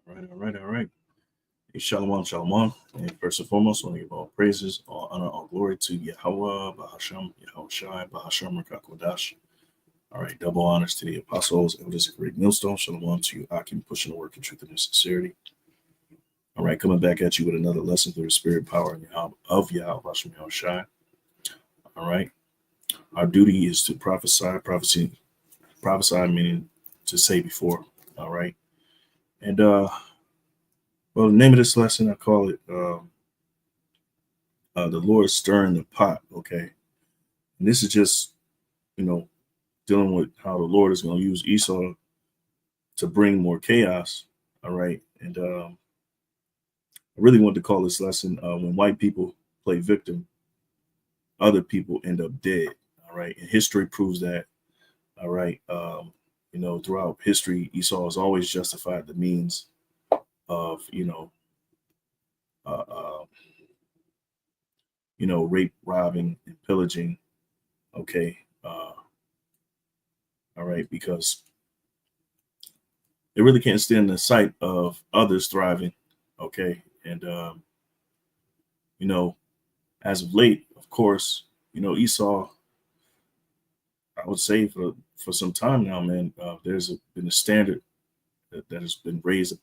All right. Hey, shalom, shalom. And first and foremost, I want to give all praises, all honor, all glory to Yahweh, Bahasham, Yahweh Shai, Bahasham, Rakakwadash. All right, double honors to the apostles, elders, and great millstone. Shalom to you, Akim, pushing the work in truth and sincerity. All right, coming back at you with another lesson through the spirit power of Yahweh, Bahasham, Yahweh Shai. All right, our duty is to prophesy meaning to say before. All right, and well, the name of this lesson, I call it the Lord stirring the pot. Okay. And this is just, you know, dealing with how the Lord is going to use Esau to bring more chaos. All right. And I really want to call this lesson when white people play victim, other people end up dead. All right. And history proves that. All right. Throughout history, Esau has always justified the means of, uh, uh, rape, robbing, and pillaging. Okay. All right. Because they really can't stand the sight of others thriving. Okay. And, as of late, of course, Esau, I would say for some time now, man, been a standard that has been raised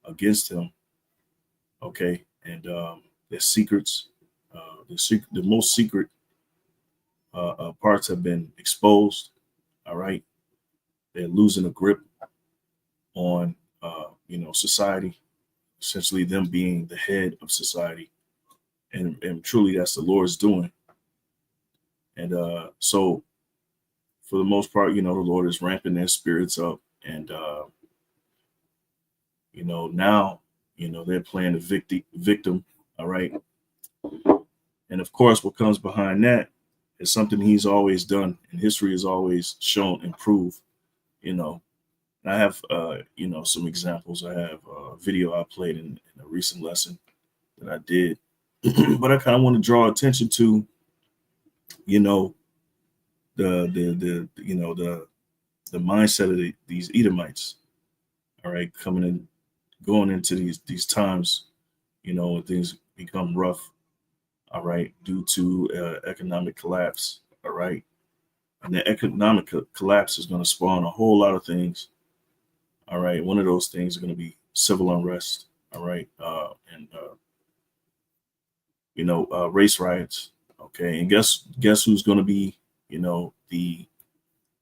against him. Okay. And their secrets, the most secret parts have been exposed. All right. They're losing a grip on, society, essentially them being the head of society. And truly that's the Lord's doing. And so for the most part, the Lord is ramping their spirits up. And, now, they're playing the victim. All right. And of course, what comes behind that is something he's always done and history has always shown and proved, I have, some examples. I have a video I played in a recent lesson that I did, but I kind of want to draw attention to, the mindset of these Edomites. All right, going into these times, when things become rough. All right, due to economic collapse. All right, and the economic collapse is going to spawn a whole lot of things. All right, one of those things are going to be civil unrest. All right, race riots. Okay, and guess who's going to be, the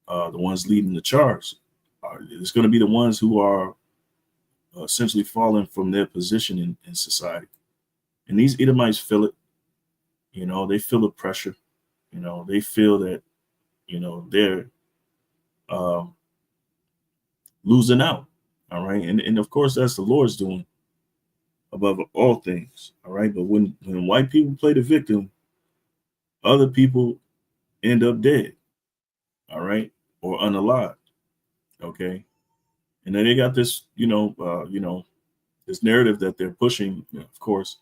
ones leading the charge? It's going to be the ones who are essentially falling from their position in society. And these Edomites feel it. They feel the pressure. They feel that, they're losing out. All right. And of course, that's the Lord's doing above all things. All right. But when white people play the victim, other people end up dead. All right. Or unalive. Okay. And then they got this, this narrative that they're pushing, of course,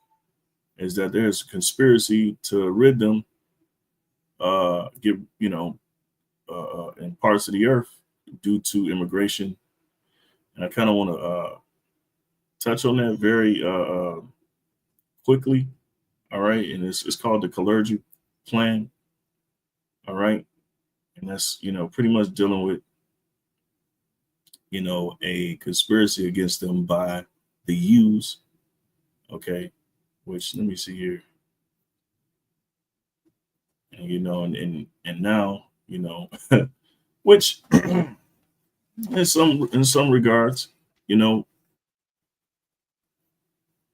is that there's a conspiracy to rid them, in parts of the earth due to immigration. And I kind of want to touch on that very quickly. All right. And it's called the Kalergi Plan. All right. And that's, pretty much dealing with, a conspiracy against them by the U's. Okay. Which, let me see here. And and now, which in some regards,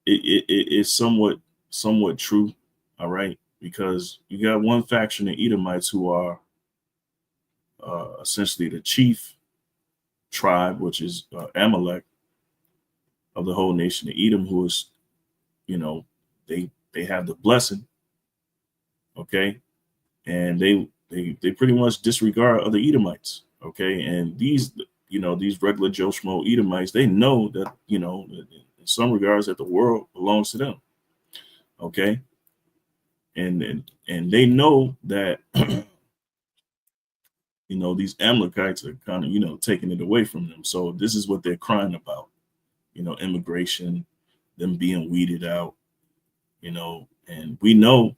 it's somewhat true. All right. Because you got one faction of Edomites who are essentially the chief tribe, which is Amalek of the whole nation of Edom, who is, they have the blessing. Okay. And they pretty much disregard other Edomites. Okay. And these regular Joe Schmo Edomites, they know that, in some regards that the world belongs to them. Okay. And they know that these Amalekites are kind of, taking it away from them. So this is what they're crying about, immigration, them being weeded out, and we know,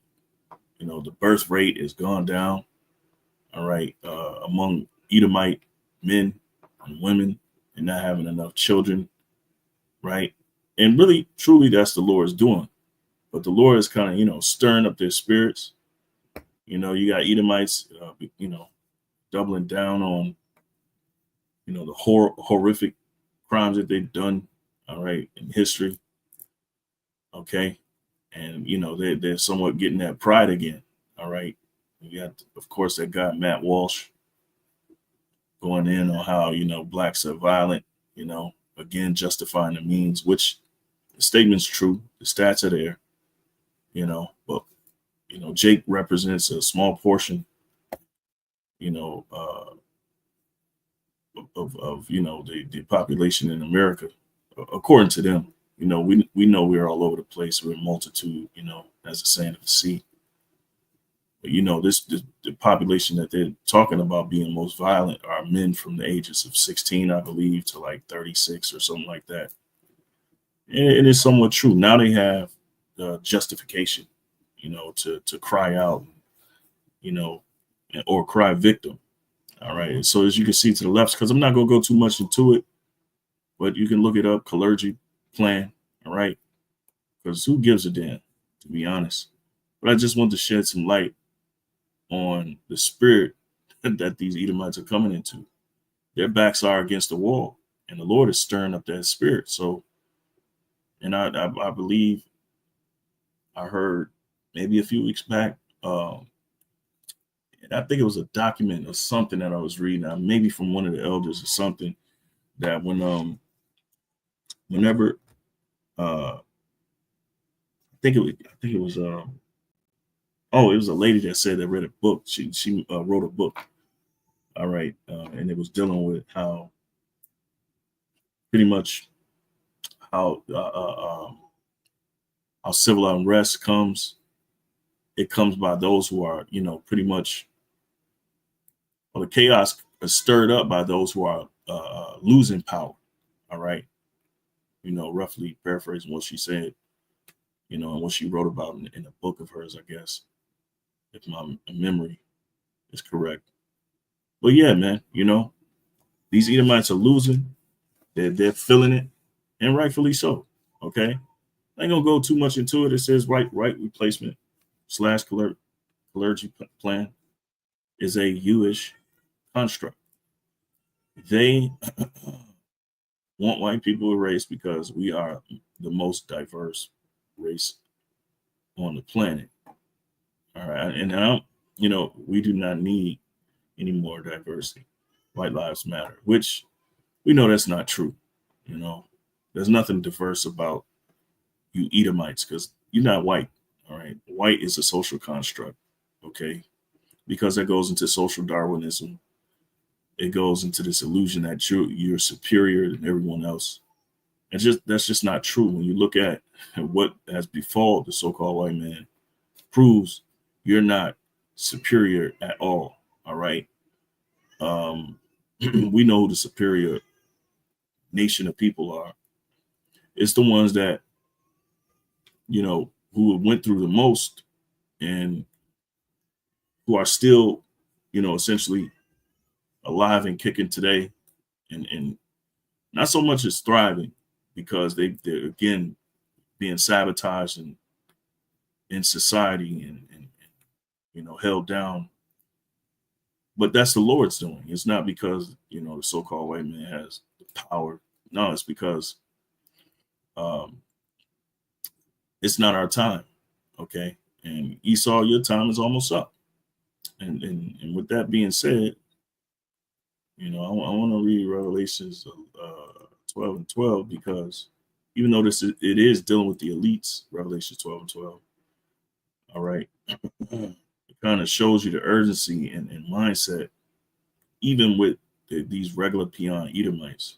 the birth rate has gone down, all right, among Edomite men and women and not having enough children, right? And really, truly, that's the Lord's doing. But the Lord is kind of, stirring up their spirits. You got Edomites, doubling down on, the horrific crimes that they've done, all right, in history. Okay. And, they're somewhat getting that pride again. All right. You got, of course, that guy, Matt Walsh, going in on how, blacks are violent, again, justifying the means, which the statement's true. The stats are there, but, Jake represents a small portion, of the population in America, according to them. We know we're all over the place. We're a multitude, as the sand of the sea. But the population that they're talking about being most violent are men from the ages of 16, I believe, to like 36 or something like that. And it is somewhat true. Now they have justification, to cry out, or cry victim. All right. So as you can see to the left, because I'm not going to go too much into it, but you can look it up, Kalergi plan. All right. Because who gives a damn, to be honest. But I just want to shed some light on the spirit that these Edomites are coming into. Their backs are against the wall, and the Lord is stirring up that spirit. So, and I believe I heard maybe a few weeks back, and I think it was a document or something that I was reading, maybe from one of the elders or something, that whenever I think it was it was a lady that said that read a book. She wrote a book. All right, and it was dealing with how pretty much how civil unrest comes. It comes by those who are, pretty much, well, the chaos is stirred up by those who are losing power. All right, roughly paraphrasing what she said, and what she wrote about in a book of hers, I guess, if my memory is correct. But yeah, man, these Edomites are losing. They're feeling it, and rightfully so. Okay, I ain't gonna go too much into it. It says right replacement / clergy plan is a Jewish construct. They want white people erased because we are the most diverse race on the planet. All right, and now we do not need any more diversity. White lives matter, which we know that's not true. There's nothing diverse about you Edomites because you're not white. All right, white is a social construct. Okay, because that goes into social Darwinism. It goes into this illusion that you're superior than everyone else. That's just not true. When you look at what has befallen the so-called white man, proves you're not superior at all. All right. We know who the superior nation of people are. It's the ones that, who went through the most and who are still, essentially alive and kicking today, and not so much as thriving because they're again being sabotaged in society and held down. But that's the Lord's doing. It's not because the so-called white man has the power. No, it's because it's not our time. Okay, and Esau, your time is almost up. And with that being said, I want to read Revelations 12 and 12 because even though it is dealing with the elites, Revelation 12 and 12. All right, it kind of shows you the urgency and mindset, even with these regular peon Edomites.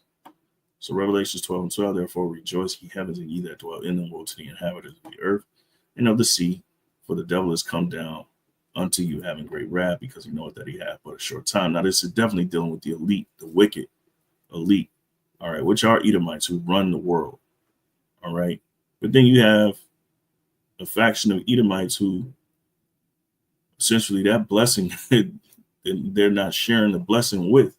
So Revelations 12 and 12, therefore rejoice, ye heavens, and ye that dwell in them, woe to the inhabitants of the earth and of the sea, for the devil is come down unto you having great wrath, because you know that he hath but a short time. Now, this is definitely dealing with the elite, the wicked elite, all right, which are Edomites who run the world, all right. But then you have a faction of Edomites who essentially that blessing, they're not sharing the blessing with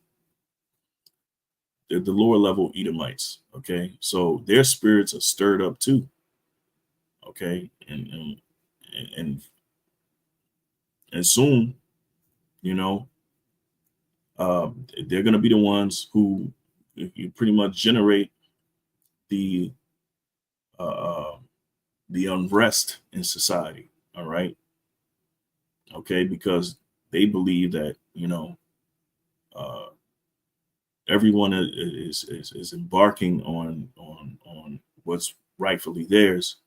the lower level Edomites, okay. So their spirits are stirred up too, okay, and and soon, you know, they're going to be the ones who you pretty much generate the uh, uh, the unrest in society. All right, okay, because they believe that uh, everyone is embarking on what's rightfully theirs,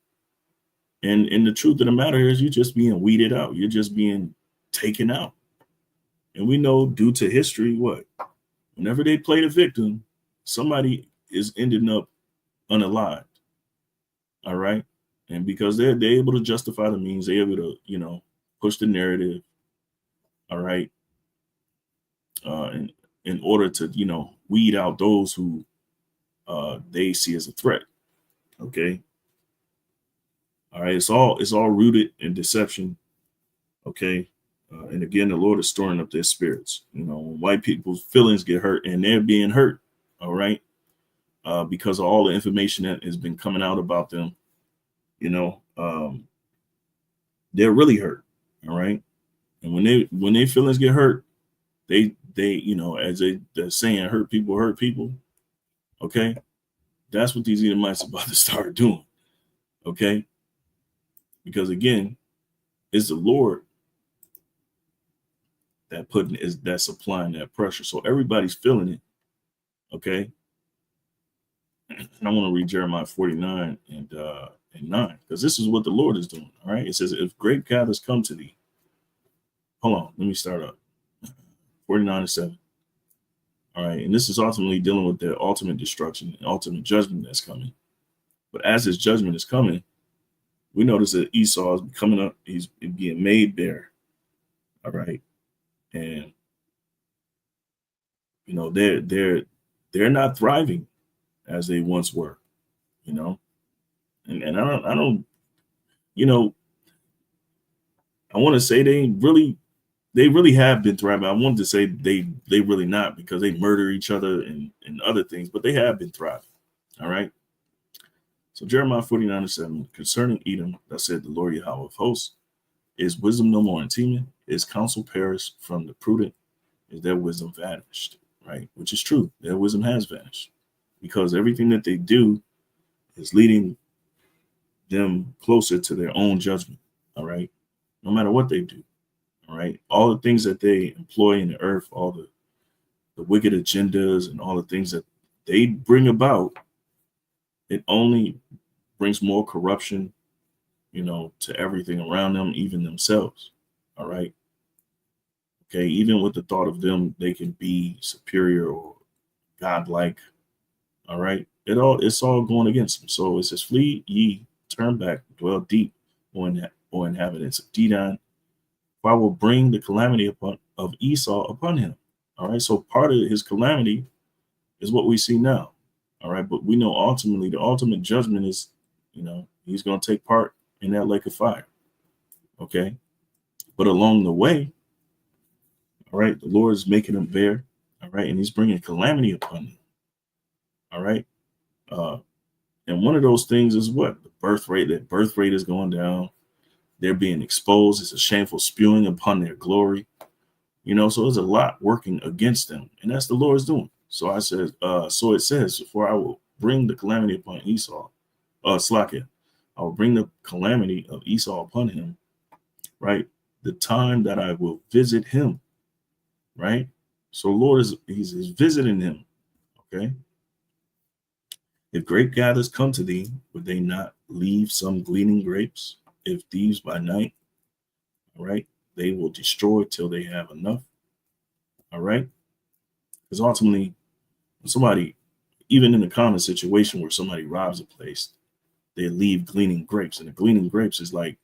and the truth of the matter is you're just being weeded out. You're just being taken out, and we know due to history what whenever they play the victim, somebody is ending up unalived. All right. And because they're able to justify the means, they're able to, push the narrative, all right, in order to, weed out those who they see as a threat. Okay. All right. It's all rooted in deception. Okay. And again, the Lord is storing up their spirits. When white people's feelings get hurt and they're being hurt, all right, because of all the information that has been coming out about them, they're really hurt. All right. And when they feelings get hurt, they as they're saying, hurt people. Okay. That's what these Edomites are about to start doing. Okay. Because again, it's the Lord that's applying that pressure. So everybody's feeling it. Okay. And I want to read Jeremiah 49 and 9, because this is what the Lord is doing. All right. It says, if great gathers come to thee. Hold on, let me start up. 49 and 7. All right. And this is ultimately dealing with the ultimate destruction and ultimate judgment that's coming. But as this judgment is coming, we notice that Esau is coming up. He's being made bare. All right. And, they're not thriving as they once were, and I don't, I want to say they really have been thriving. I wanted to say they really not, because they murder each other and other things, but they have been thriving. All right. So Jeremiah 49 and 7, concerning Edom, that said the Lord Yahweh of hosts, is wisdom no more in Teman? Is counsel perished from the prudent? Is their wisdom vanished? Right? Which is true. Their wisdom has vanished, because everything that they do is leading them closer to their own judgment. All right. No matter what they do. All right. All the things that they employ in the earth, all the wicked agendas and all the things that they bring about, it only brings more corruption, to everything around them, even themselves. All right. Okay. Even with the thought of them, they can be superior or godlike. All right. It's all going against them. So it says, flee ye, turn back, dwell deep, or inhabitants of Dedan, for I will bring the calamity of Esau upon him. All right. So part of his calamity is what we see now. All right. But we know ultimately the ultimate judgment is, he's going to take part in that lake of fire. Okay. But along the way, all right, the Lord is making him bear. All right. And he's bringing calamity upon him. All right. And one of those things is what? The birth rate. That birth rate is going down. They're being exposed. It's a shameful spewing upon their glory. So there's a lot working against them. And that's the Lord's doing. So I said, so it says, for I will bring the calamity upon Esau, Slakia. I will bring the calamity of Esau upon him, right? The time that I will visit him, right? So Lord he's visiting him, okay? If grape gatherers come to thee, would they not leave some gleaning grapes? If thieves by night, all right, they will destroy till they have enough, all right? Because ultimately, when somebody, even in a common situation where somebody robs a place, they leave gleaning grapes. And the gleaning grapes is like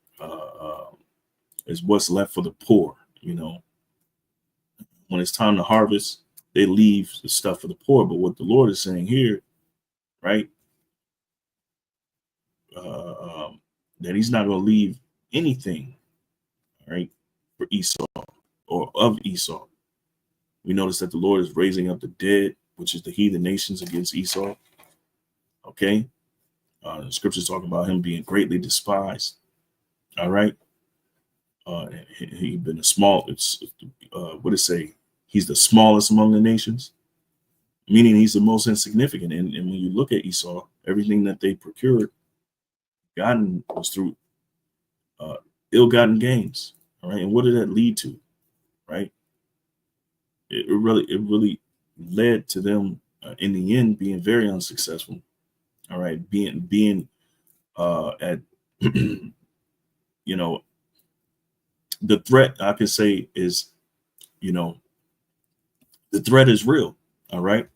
is what's left for the poor. You know, when it's time to harvest, they leave the stuff for the poor. But what the Lord is saying here, right, that He's not going to leave anything, right, for Esau or of Esau. We notice that the Lord is raising up the dead, which is the heathen nations, against Esau. Okay, the scriptures talk about him being greatly despised. All right, he been a small. It's what did it say? He's the smallest among the nations, meaning he's the most insignificant. And when you look at Esau, everything that they procured, gotten was through ill-gotten gains. All right, and what did that lead to? Right, it really led to them in the end being very unsuccessful. All right, being at you know, the threat, I can say, is, you know, the threat is real. All right,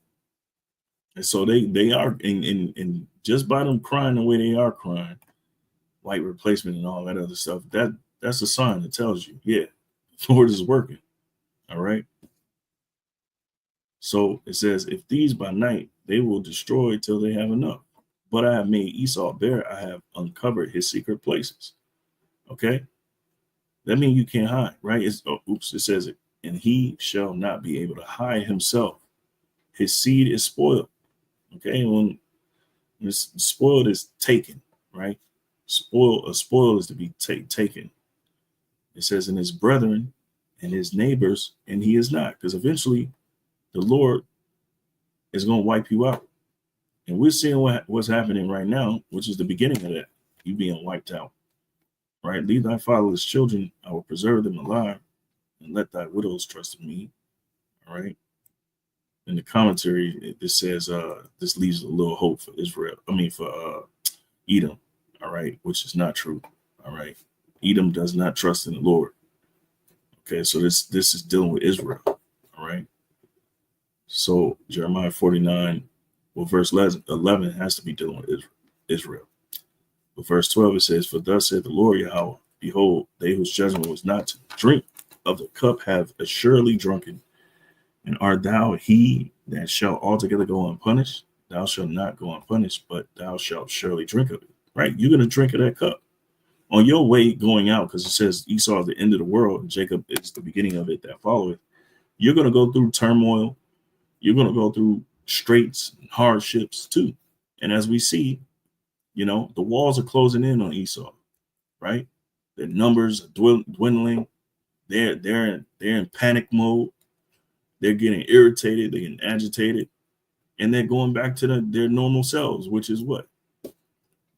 and so they are in just by them crying the way they are crying, white replacement and all that other stuff. That's a sign that tells you, yeah, the Lord is working. All right. So it says, if these by night they will destroy till they have enough. But I have made Esau bare, I have uncovered his secret places. Okay. That means you can't hide, right? It says it, and he shall not be able to hide himself. His seed is spoiled. Okay. When it's spoiled is taken, right? Spoil is to be taken. It says, in his brethren and his neighbors, and he is not, because eventually the Lord is going to wipe you out. And we're seeing what's happening right now, which is the beginning of that, you being wiped out. Right? Leave thy fatherless children, I will preserve them alive, and let thy widows trust in me. All right. In the commentary, it says this leaves a little hope for Israel. I mean, for Edom. All right, which is not true. All right. Edom does not trust in the Lord. Okay, so this is dealing with Israel. All right. So Jeremiah 49, well, verse 11 has to be dealing with Israel. But verse 12, it says, for thus saith the Lord Yahweh, behold, they whose judgment was not to drink of the cup have assuredly drunken. And art thou he that shall altogether go unpunished? Thou shalt not go unpunished, but thou shalt surely drink of it. Right? You're going to drink of that cup on your way going out, because it says Esau is the end of the world, and Jacob is the beginning of it that followeth. You're going to go through turmoil. You're going to go through straits and hardships too. And as we see, you know, the walls are closing in on Esau, right? Their numbers are dwindling. They're in panic mode. They're getting irritated. They're getting agitated, and they're going back to their normal selves, which is what?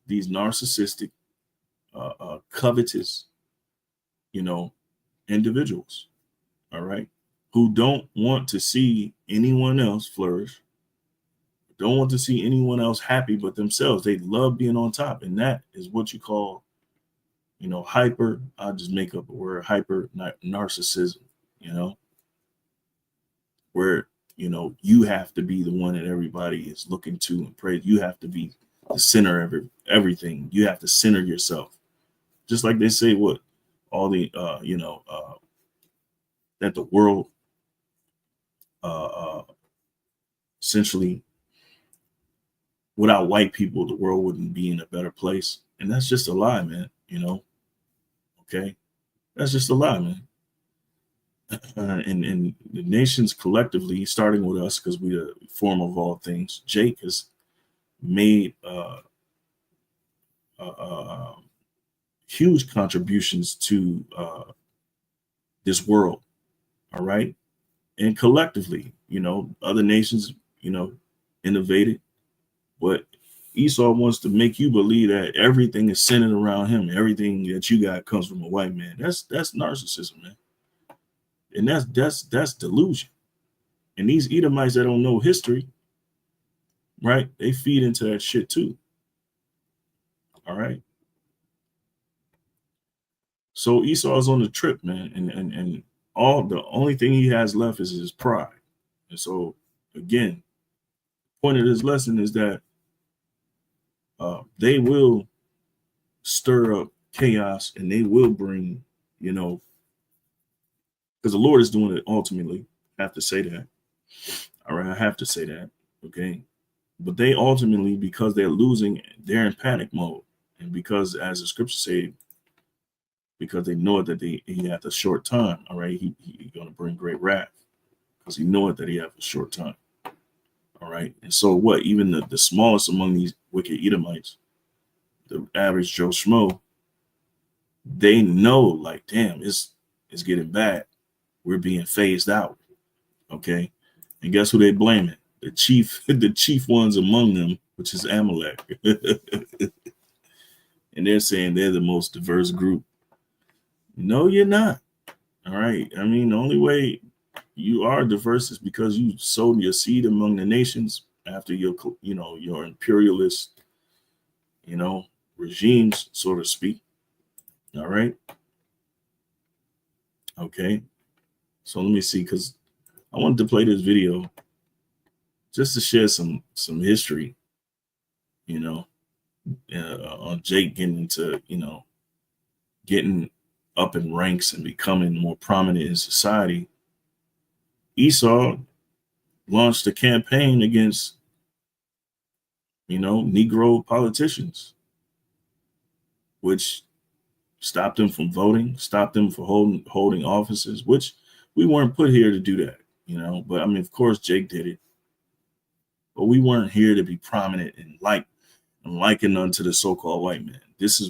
These narcissistic, covetous, you know, individuals. All right, who don't want to see anyone else flourish, don't want to see anyone else happy but themselves. They love being on top, and that is what you call, you know, hyper. I'll just make up a word: hyper narcissism. You know, where, you know, you have to be the one that everybody is looking to and praise. You have to be the center of everything. You have to center yourself, just like they say what all the that the world essentially, without white people, the world wouldn't be in a better place. And that's just a lie, man. You know, okay, that's just a lie, man. And the nations collectively, starting with us, because we are the form of all things. Jake has made huge contributions to this world. All right, and collectively, you know, other nations, you know, innovated, but Esau wants to make you believe that everything is centered around him. Everything that you got comes from a white man. That's narcissism, man. And that's delusion. And these Edomites that don't know history, right? They feed into that shit too. All right. So Esau is on the trip, man, and all the only thing he has left is his pride. And so again, point of this lesson is that they will stir up chaos, and they will bring you know, because the Lord is doing it ultimately. I have to say that. All right, I have to say that. Okay. But they ultimately, because they're losing, they're in panic mode. And because, as the scriptures say, because they know that he had a short time, all right, he's going to bring great wrath because he know it that he has a short time. All right. And so what? Even the smallest among these wicked Edomites, the average Joe Schmo, they know, like, damn, it's getting bad. We're being phased out. Okay. And guess who they blaming? The chief ones among them, which is Amalek. And they're saying they're the most diverse group. No, you're not. All right. I mean, the only way you are diverse is because you sowed your seed among the nations after your imperialist, regimes, so to speak. All right. Okay. So let me see, because I wanted to play this video just to share some history, on Jake getting into, getting up in ranks and becoming more prominent in society. Esau launched a campaign against, Negro politicians, which stopped them from voting, stopped them from holding offices, which we weren't put here to do that, But I mean, of course, Jake did it, but we weren't here to be prominent and likened unto the so-called white man. This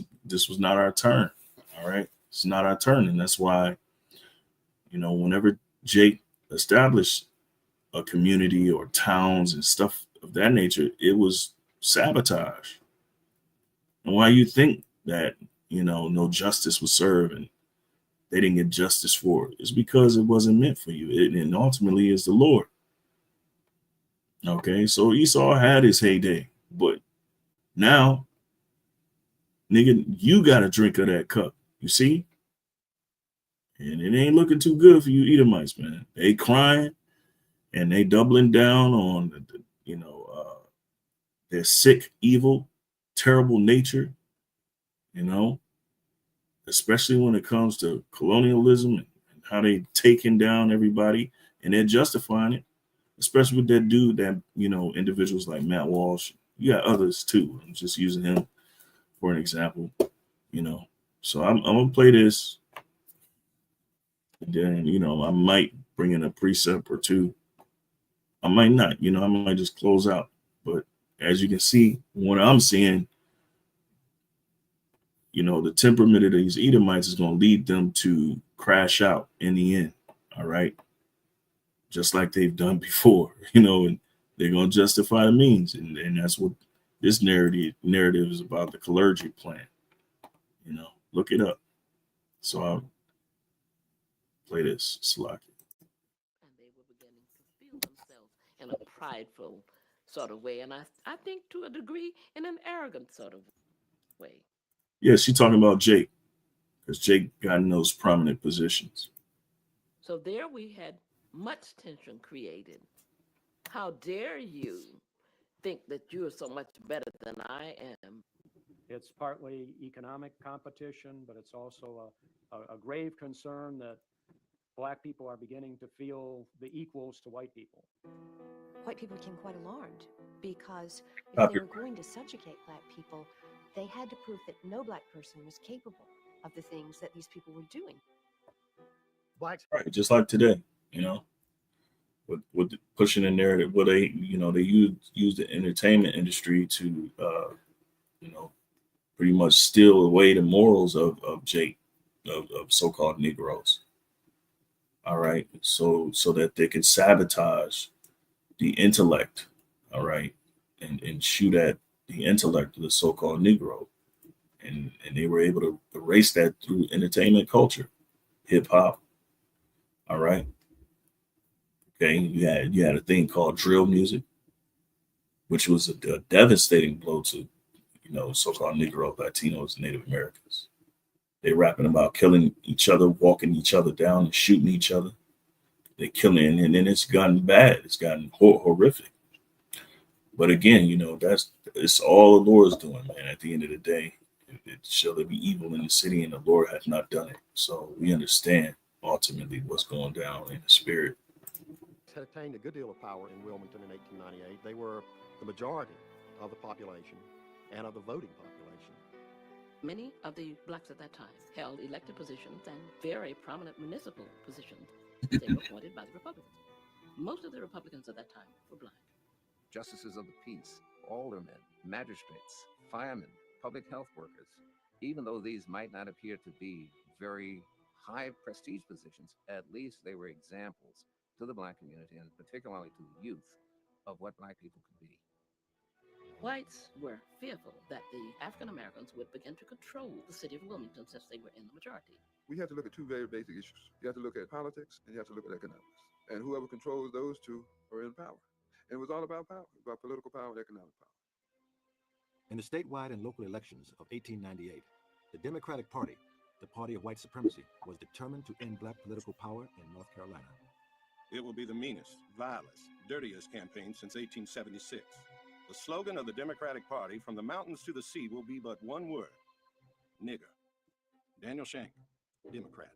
was not our turn. All right, it's not our turn, and that's why, whenever Jake established a community or towns and stuff of that nature, it was sabotage. And why you think that, no justice was served and they didn't get justice for it, is because it wasn't meant for you. And ultimately is the Lord. Okay, so Esau had his heyday, but now, nigga, you got to drink of that cup. You see? And it ain't looking too good for you Edomites, man. They crying and they doubling down on their sick, evil, terrible nature, especially when it comes to colonialism and how they taking down everybody, and they're justifying it, especially with that dude that, individuals like Matt Walsh. You got others too. I'm just using him for an example, So I'm gonna play this, and then, I might bring in a precept or two. I might not, I might just close out. But as you can see, what I'm seeing, the temperament of these Edomites is going to lead them to crash out in the end. All right. Just like they've done before, and they're going to justify the means. And that's what this narrative is about, the clergy plan. Look it up. So I'll play this, Salaki. And they were beginning to feel themselves in a prideful sort of way. And I think to a degree in an arrogant sort of way. Yeah, she's talking about Jake, because Jake got in those prominent positions. So there we had much tension created. How dare you think that you are so much better than I am? It's partly economic competition, but it's also a grave concern that Black people are beginning to feel the equals to white people. White people became quite alarmed because if Stop they it. were going to subjugate Black people, they had to prove that no Black person was capable of the things that these people were doing. Blacks, Right, just like today, with pushing the narrative, where they use the entertainment industry to pretty much steal away the morals of Jake, of so-called Negroes. All right, so that they can sabotage the intellect. All right, and shoot at the intellect of the so-called Negro, and they were able to erase that through entertainment culture, hip hop. All right. Okay, you had a thing called drill music, which was a devastating blow to so-called Negro, Latinos, Native Americans. They rapping about killing each other, walking each other down, and shooting each other. They killing, and then it's gotten bad. It's gotten horrific. But again, it's all the Lord's doing, man. At the end of the day, shall there be evil in the city, and the Lord hath not done it. So we understand ultimately what's going down in the spirit. Had attained a good deal of power in Wilmington in 1898. They were the majority of the population and of the voting population. Many of the blacks at that time held elected positions and very prominent municipal positions. They were appointed by the Republicans. Most of the Republicans at that time were black. Justices of the peace, aldermen, magistrates, firemen, public health workers, even though these might not appear to be very high prestige positions, at least they were examples to the black community and particularly to the youth of what black people could be. Whites were fearful that the African Americans would begin to control the city of Wilmington since they were in the majority. We have to look at two very basic issues. You have to look at politics and you have to look at economics. And whoever controls those two are in power. And it was all about power, about political power and economic power. In the statewide and local elections of 1898, the Democratic Party, the party of white supremacy, was determined to end black political power in North Carolina. It will be the meanest, vilest, dirtiest campaign since 1876. The slogan of the Democratic Party, from the mountains to the sea, will be but one word: nigger. Daniel Shank, Democrat.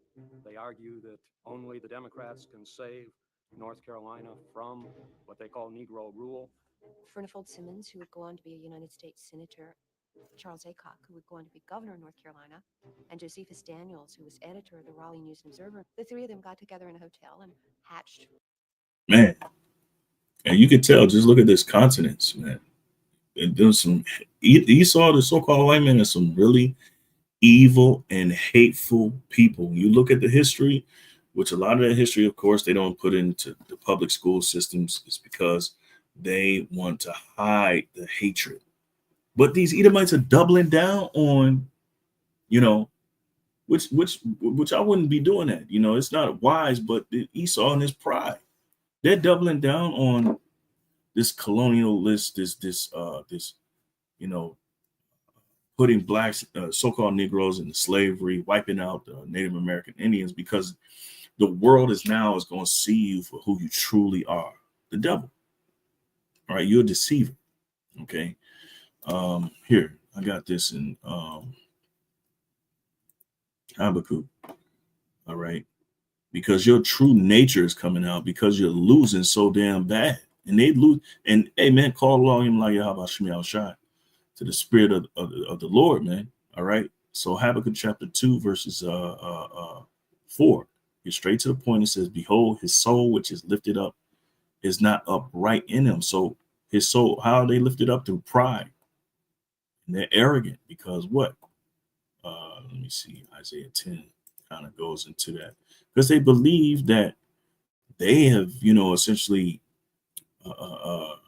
They argue that only the Democrats can save North Carolina from what they call Negro rule. Furnifold Simmons, who would go on to be a United States Senator, Charles Aycock, who would go on to be governor of North Carolina, and Josephus Daniels, who was editor of the Raleigh News and Observer. The three of them got together in a hotel and hatched. Man, and you can tell, just look at this continents, man. And there's some Esau, the so-called white man, and some really evil and hateful people. You look at the history, which a lot of the history, of course, they don't put into the public school systems, is because they want to hide the hatred. But these Edomites are doubling down on, which I wouldn't be doing that. It's not wise, but Esau and his pride, they're doubling down on this colonialist, this putting blacks, so-called Negroes into slavery, wiping out Native American Indians, because the world is going to see you for who you truly are, the devil. All right, you're a deceiver. Okay. Here, I got this in Habakkuk. All right. Because your true nature is coming out, because you're losing so damn bad. And they lose. And hey, man, call along him like Yahweh Shemi Shai, to the spirit of the Lord, man. All right. So Habakkuk chapter 2, verses 4. Get straight to the point. It says, behold, his soul, which is lifted up, is not upright in him. So his soul, how are they lifted up? Through pride. And they're arrogant because what? Let me see. Isaiah 10 kind of goes into that, because they believe that they have, essentially, that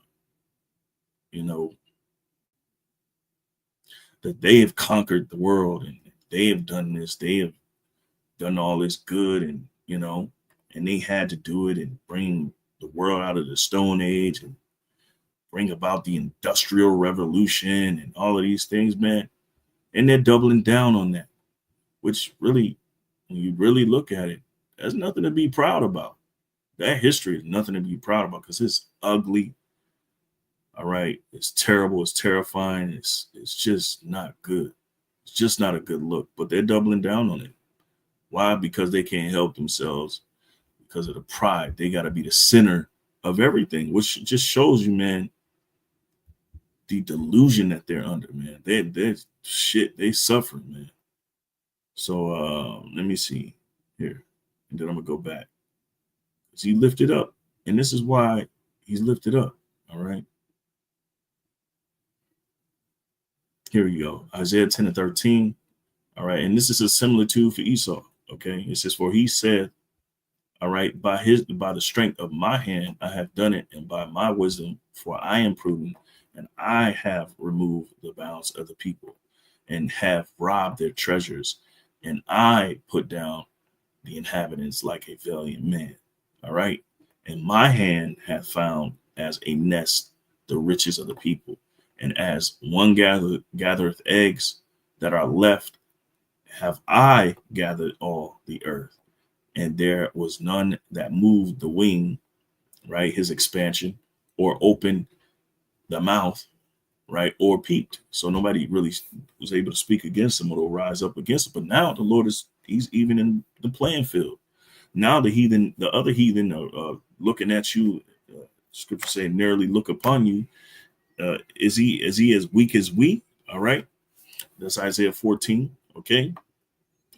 they have conquered the world and they have done this. They have done all this good, and and they had to do it and bring the world out of the Stone Age and bring about the Industrial Revolution and all of these things, man. And they're doubling down on that, which really, when you really look at it, there's nothing to be proud about. That history is nothing to be proud about, because it's ugly. All right. It's terrible. It's terrifying. It's just not good. It's just not a good look, but they're doubling down on it. Why? Because they can't help themselves, because of the pride. They got to be the center of everything, which just shows you, man, the delusion that they're under, man. They suffer, man. So let me see here, and then I'm gonna go back, because he lifted up, and this is why he's lifted up. All right, here we go. Isaiah 10 and 13. All right, and this is a similar to for Esau. Okay, it says, for he said, all right, by the strength of my hand I have done it, and by my wisdom, for I am prudent, and I have removed the bounds of the people, and have robbed their treasures, and I put down the inhabitants like a valiant man. All right, and my hand hath found as a nest the riches of the people, and as one gathereth eggs that are left, have I gathered all the earth. And there was none that moved the wing, right, his expansion, or opened the mouth, right, or peeped. So nobody really was able to speak against him or rise up against him. But now the Lord he's even in the playing field. Now the other heathen are looking at you. Scripture saying, "Narrowly look upon you." Is he as weak as we? All right, that's Isaiah 14. Okay,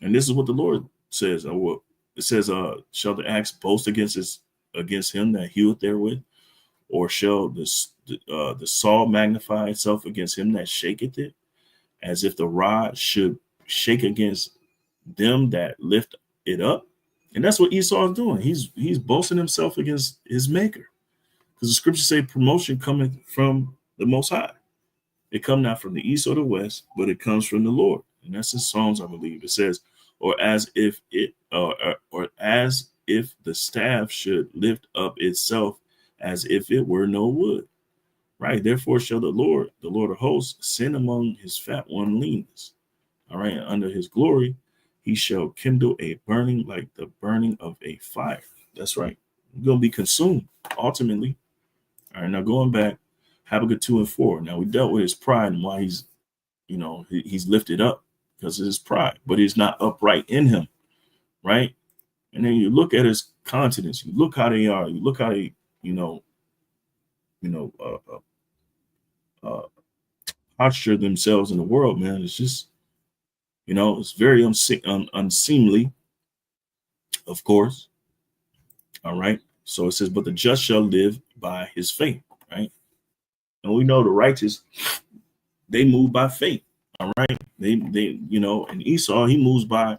and this is what the Lord says. It says, "Shall the axe boast against him that heweth therewith, or shall the saw magnify itself against him that shaketh it, as if the rod should shake against them that lift it up?" And that's what Esau is doing. He's boasting himself against his maker, because the scriptures say promotion coming from the Most High. It come not from the east or the west, but it comes from the Lord. And that's in Psalms, I believe. It says, or as if the staff should lift up itself, as if it were no wood. Right. Therefore shall the Lord of hosts, send among his fat one leanness. All right. And under his glory, he shall kindle a burning like the burning of a fire. That's right. You're going to be consumed ultimately. All right. Now going back, Habakkuk 2 and 4. Now we dealt with his pride and why he's lifted up because of his pride, but he's not upright in him. Right. And then you look at his countenance, you look how they are, you look how they, posture themselves in the world, man. It's just, it's very unseemly, of course. All right. So it says, but the just shall live by his faith. Right. And we know the righteous, they move by faith. All right. They and Esau, he moves by,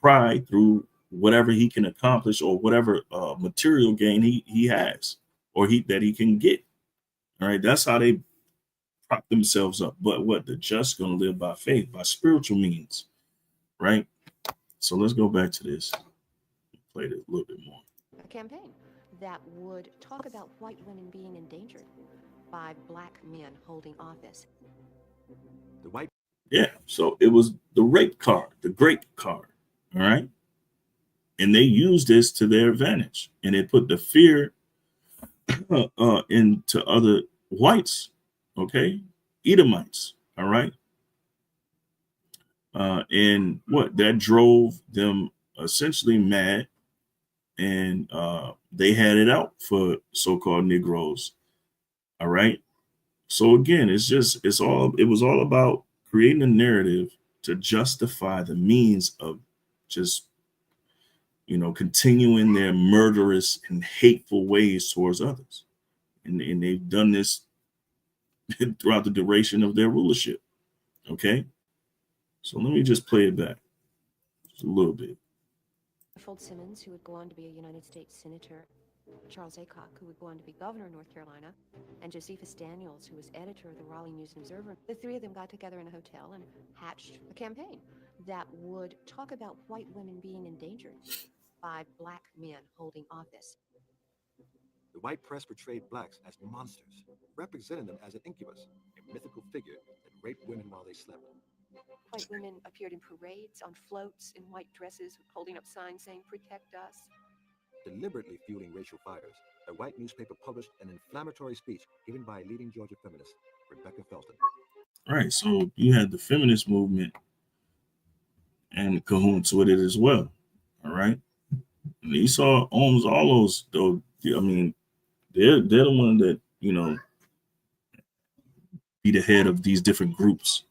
pride through whatever he can accomplish or whatever material gain he has or that he can get. All right. That's how they prop themselves up. But what the just going to live by faith, by spiritual means. Right. So let's go back to this. Play it a little bit more. A campaign that would talk about white women being endangered by black men holding office. The white. Yeah. So it was the rape card, the grape card. All right. And they used this to their advantage. And they put the fear into other whites. Okay. Edomites. All right. And what that drove them essentially mad. And they had it out for so-called Negroes. All right. So again, it was all about creating a narrative to justify the means of just, continuing their murderous and hateful ways towards others. And they've done this throughout the duration of their rulership. Okay. So let me just play it back just a little bit. Fulton Simmons, who would go on to be a United States Senator, Charles Aycock, who would go on to be governor of North Carolina, and Josephus Daniels, who was editor of the Raleigh News and Observer. The three of them got together in a hotel and hatched a campaign that would talk about white women being endangered by black men holding office. The white press portrayed blacks as monsters, representing them as an incubus, a mythical figure that raped women while they slept. White women appeared in parades, on floats, in white dresses, holding up signs saying, "Protect us." Deliberately fueling racial fires, a white newspaper published an inflammatory speech given by a leading Georgia feminist, Rebecca Felton. All right, so you had the feminist movement and cahoots with it as well. All right. And Esau owns all those, though. I mean, they're the one that, be the head of these different groups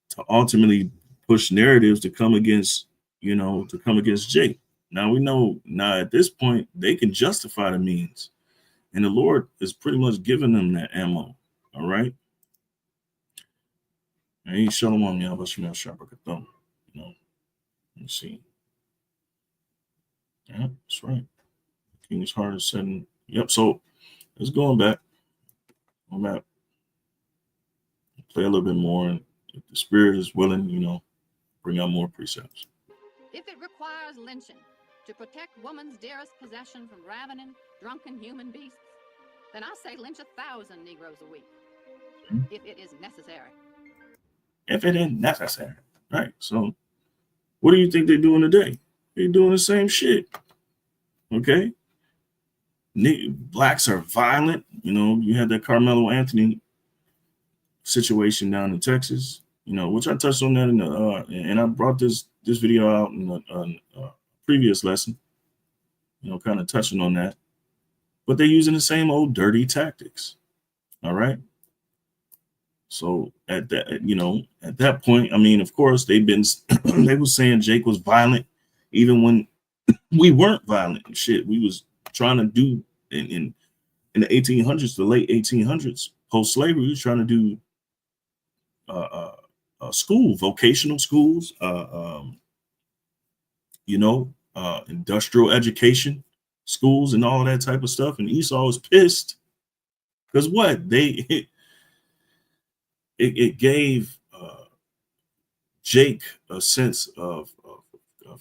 to ultimately push narratives to come against Jake. Now we know at this point they can justify the means, and the Lord is pretty much giving them that ammo. All right. And he's showing them on me. Let's see. Yeah, that's right. King's heart is setting. Yep. So let's go back. Play a little bit more, and if the spirit is willing, bring out more precepts. If it requires lynching to protect woman's dearest possession from ravening, drunken human beasts, then I say lynch 1,000 Negroes a week, if it is necessary. If it ain't necessary. Right. So what do you think they're doing today? They're doing the same shit. Okay. Blacks are violent. You had that Carmelo Anthony situation down in Texas, you know, which I touched on that in the and I brought this video out in a previous lesson, you know, kind of touching on that. But they're using the same old dirty tactics. All right. So at that, you know, at that point, I mean, of course, they were saying Jake was violent, even when we weren't violent and shit. We was trying to do in the 1800s, the late 1800s, post-slavery, we was trying to do school, vocational schools, you know, industrial education schools and all that type of stuff. And Esau was pissed because what it gave Jake a sense of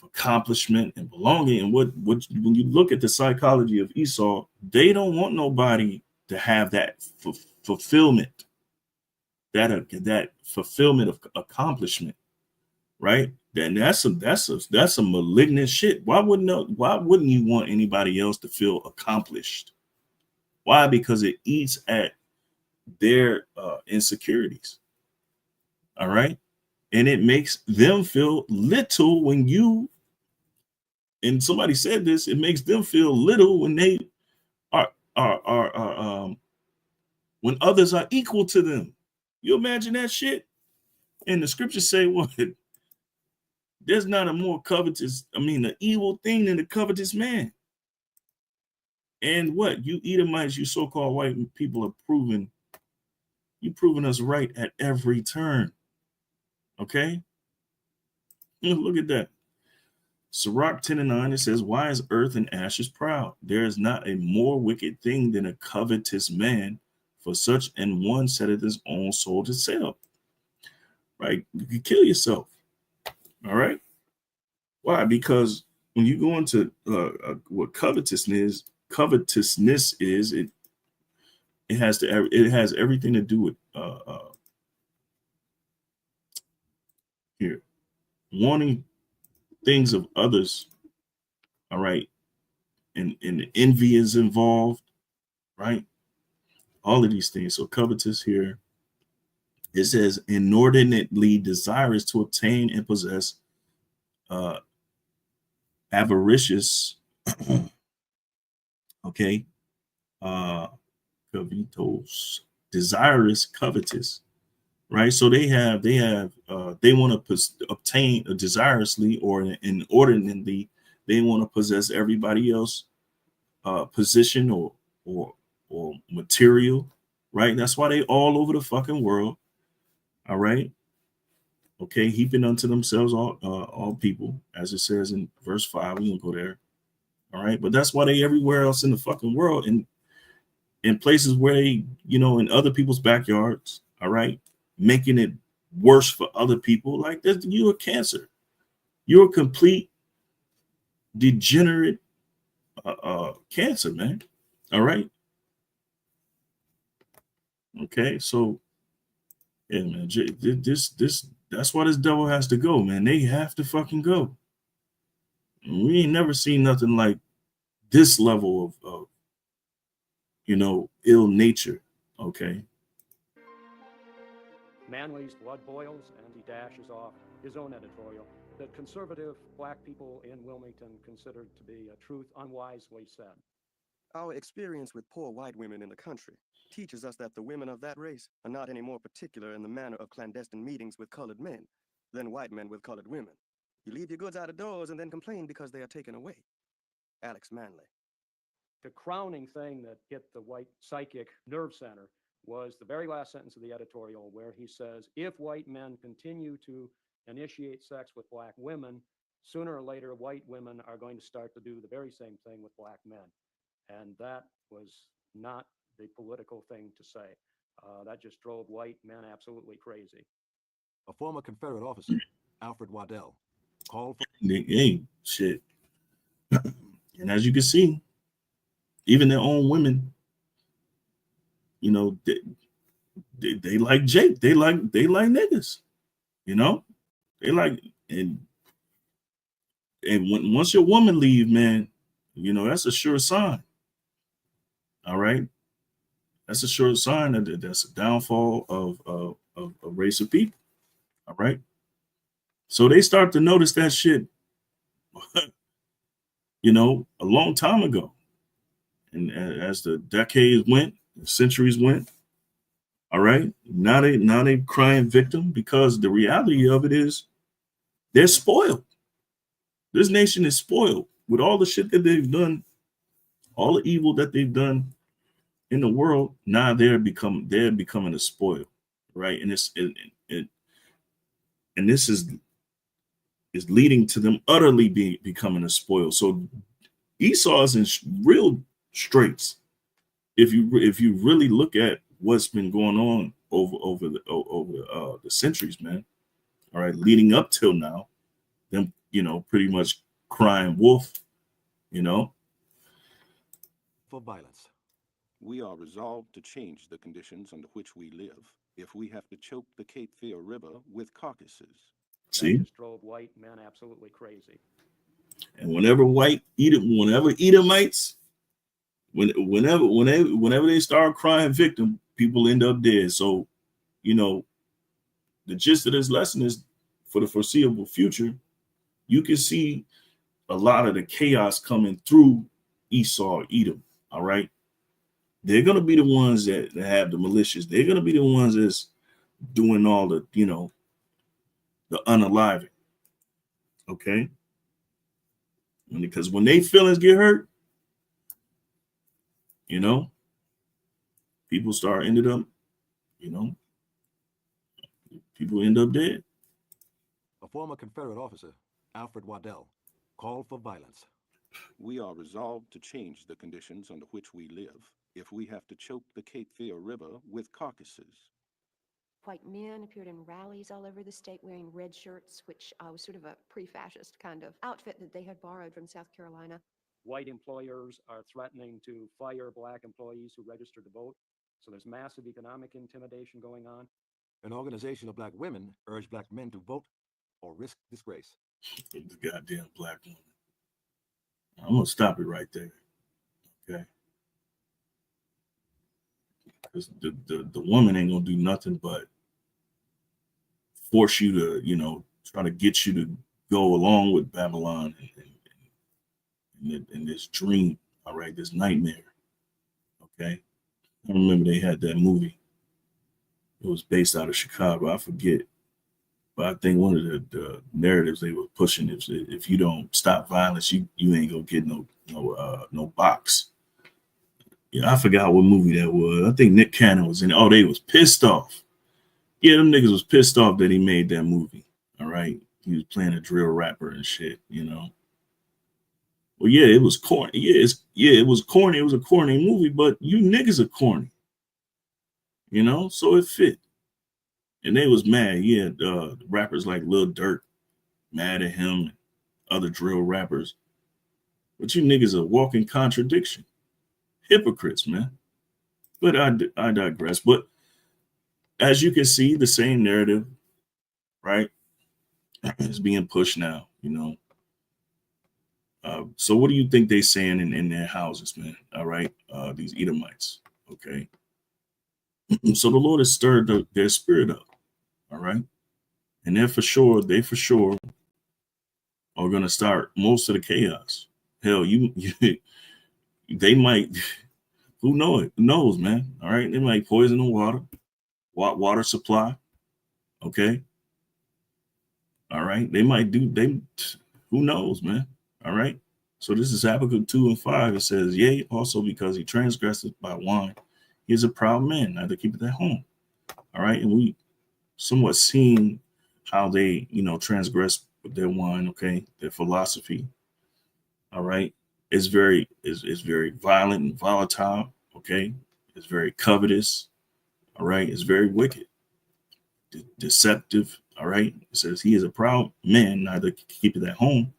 accomplishment and belonging. And what when you look at the psychology of Esau, they don't want nobody to have that fulfillment, that fulfillment of accomplishment, right? Then that's a malignant shit. Why wouldn't you want anybody else to feel accomplished? Why? Because it eats at their insecurities. All right. And it makes them feel little when you, and somebody said this, it makes them feel little when they are when others are equal to them. You imagine that shit? And the scriptures say what? There's not a more covetous, an evil thing than the covetous man. And what? You Edomites, you so-called white people are proving us right at every turn. Okay? Look at that. Sirach 10:9, it says, why is earth and ashes proud? There is not a more wicked thing than a covetous man, for such an one setteth his own soul to sell. Right? You can kill yourself. All right? Why? Because when you go into what covetousness is, it has everything to do with here, wanting things of others. All right. And envy is involved, right? All of these things. So covetous here, it says inordinately desirous to obtain and possess, avaricious, okay, covetous, desirous, covetous, right? So they want to obtain desirously or inordinately, they want to possess everybody else position or material, right? That's why they all over the fucking world. All right. Okay, heaping unto themselves all people, as it says in verse 5. We don't go there. All right, but that's why they everywhere else in the fucking world, and in places where they, in other people's backyards. All right, making it worse for other people. Like this, you're a cancer. You're a complete degenerate cancer, man. All right. Okay, so yeah, man, that's why this devil has to go, man. They have to fucking go. We ain't never seen nothing like this level of ill nature. Okay. Manley's blood boils and he dashes off his own editorial that conservative black people in Wilmington considered to be a truth unwisely said. Our experience with poor white women in the country teaches us that the women of that race are not any more particular in the manner of clandestine meetings with colored men than white men with colored women. You leave your goods out of doors and then complain because they are taken away. Alex Manley. The crowning thing that hit the white psychic nerve center was the very last sentence of the editorial, where he says, if white men continue to initiate sex with black women, sooner or later white women are going to start to do the very same thing with black men. And that was not the political thing to say. That just drove white men absolutely crazy. A former Confederate officer, Alfred Waddell, called for... Hey, shit. And as you can see, even their own women, they like Jake. They like niggas. They like, and once your woman leave, man, that's a sure sign. All right. That's a sure sign that that's a downfall of a race of people. All right. So they start to notice that shit, you know, a long time ago. And as the decades went, the centuries went, all right, now they crying victim, because the reality of it is they're spoiled. This nation is spoiled with all the shit that they've done, all the evil that they've done in the world. Now they're becoming a spoiled, right? And and this is leading to them utterly becoming a spoil. So Esau is in real straits. If you really look at what's been going on over the centuries, man. All right, leading up till now, them, you know, pretty much crying wolf, you know. For violence. We are resolved to change the conditions under which we live if we have to choke the Cape Fear River with carcasses. See? That just drove white men absolutely crazy. And whenever Edomites, whenever they start crying victim, people end up dead. So, you know, the gist of this lesson is, for the foreseeable future, you can see a lot of the chaos coming through Esau, Edom. All right. They're going to be the ones that have the militias. They're going to be the ones that's doing all the, you know, the unaliving. Okay. Because when they feelings get hurt, you know, people ended up, you know, people end up dead. A former Confederate officer, Alfred Waddell, called for violence. We are resolved to change the conditions under which we live if we have to choke the Cape Fear River with carcasses. White men appeared in rallies all over the state wearing red shirts, which was sort of a pre-fascist kind of outfit that they had borrowed from South Carolina. White employers are threatening to fire black employees who register to vote. So there's massive economic intimidation going on. An organization of black women urged black men to vote or risk disgrace. The goddamn black woman. I'm gonna stop it right there. Okay. Because the woman ain't gonna do nothing but force you to, you know, try to get you to go along with Babylon and this dream, all right, this nightmare. Okay. I remember they had that movie. It was based out of Chicago. I forget. But I think one of the narratives they were pushing is, if you don't stop violence, you ain't gonna get no box. Yeah, I forgot what movie that was. I think Nick Cannon was in it. Oh, they was pissed off. Yeah, them niggas was pissed off that he made that movie. All right. He was playing a drill rapper and shit, you know. Well, yeah, it was corny. It was corny. It was a corny movie, but you niggas are corny. You know, so it fit. And they was mad. Yeah, rappers like Lil Durk mad at him and other drill rappers. But you niggas are walking contradiction. Hypocrites, man. But I digress. But as you can see, the same narrative, right, is being pushed now, you know. So what do you think they saying in their houses, man? All right, these Edomites, okay. So the Lord has stirred their spirit up, all right, and they for sure are gonna start most of the chaos. Hell, they might. Who knows, man? All right, they might poison the water supply. Okay. All right, they might do. Who knows, man? All right. So this is Habakkuk 2:5. It says, "Yea, also because he transgressed by wine, he is a proud man, neither keepeth at home." All right, and we somewhat seen how they, you know, transgress with their wine. Okay, their philosophy. All right, is very violent and volatile. Okay, it's very covetous. All right, it's very wicked, deceptive. All right, it says he is a proud man, neither keepeth at home,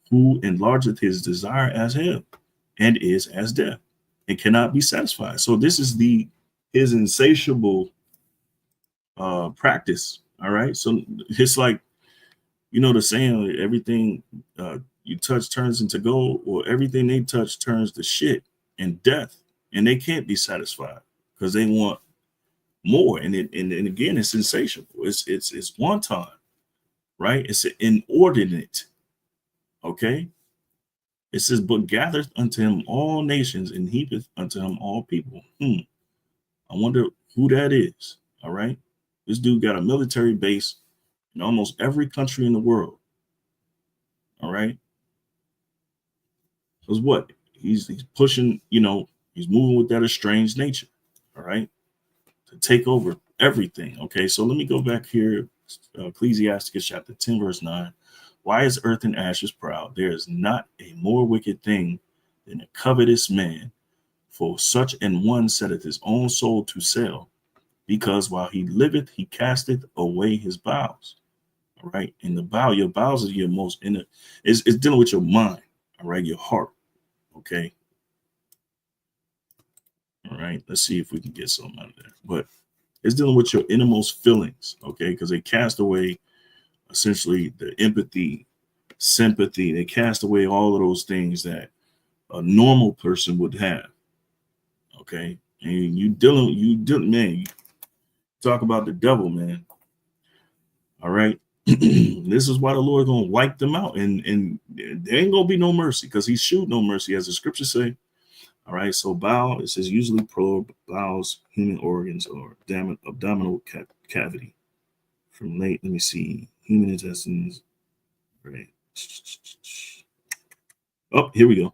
who enlargeth his desire as hell, and is as death, and cannot be satisfied. So this is his insatiable practice. All right, so it's like, you know, the saying, everything you touch turns into gold, or everything they touch turns to shit and death, and they can't be satisfied. because they want more. And again, it's sensational. It's one time, right? It's inordinate. Okay. It says, but gathereth unto him all nations and heapeth unto him all people. I wonder who that is. All right. This dude got a military base in almost every country in the world. All right. Because what? He's pushing, he's moving with that estranged nature. All right. To take over everything. Okay. So let me go back here. Ecclesiasticus chapter 10, verse 9. Why is earth and ashes proud? There is not a more wicked thing than a covetous man, for such an one setteth his own soul to sell, because while he liveth, he casteth away his bowels. All right. And your bowels is your most inner, it's dealing with your mind. All right. Your heart. Okay. All right. Let's see if we can get something out of there. But it's dealing with your innermost feelings. Okay. Because they cast away essentially the empathy, sympathy. They cast away all of those things that a normal person would have. Okay. And you man, you talk about the devil, man. All right. This is why the Lord gonna wipe them out, and there ain't gonna be no mercy, because he shewed no mercy, as the scriptures say. All right. So bowel, it says usually probe, bowels, human organs, or abdominal cavity. From let me see, human intestines. Right. Oh, here we go.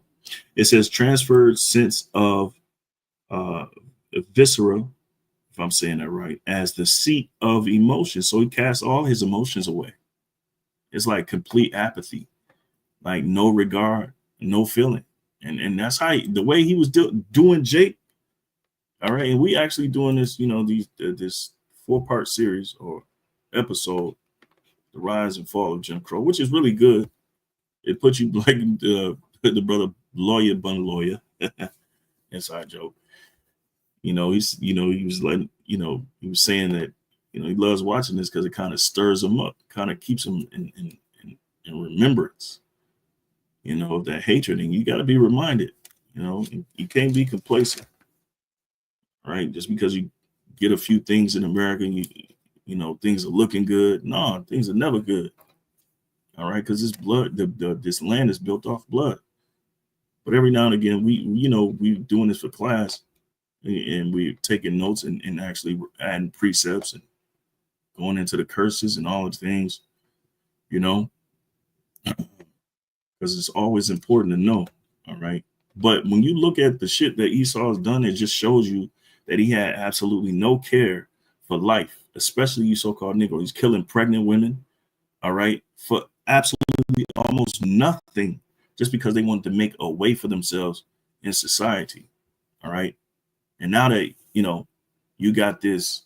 It says transferred sense of viscera, if I'm saying that right, as the seat of emotion. So he casts all his emotions away. It's like complete apathy, like no regard, no feeling. And that's how the way he was doing Jake. All right. And we actually doing this, this 4-part series or episode, The Rise and Fall of Jim Crow, which is really good. It puts you like the brother Lawyer Bun Lawyer. Inside joke. He was letting, he was saying that, he loves watching this because it kind of stirs him up, kind of keeps him in remembrance, of that hatred. And you got to be reminded, you can't be complacent, right? Just because you get a few things in America and things are looking good. No, things are never good. All right. Because this blood, this land is built off blood. But every now and again, we doing this for class, and we're taking notes and actually adding precepts and going into the curses and all the things, because it's always important to know. All right. But when you look at the shit that Esau has done, it just shows you that he had absolutely no care for life, especially you so-called Negro. He's killing pregnant women. All right. For absolutely almost nothing, just because they wanted to make a way for themselves in society. All right. And now that, you got this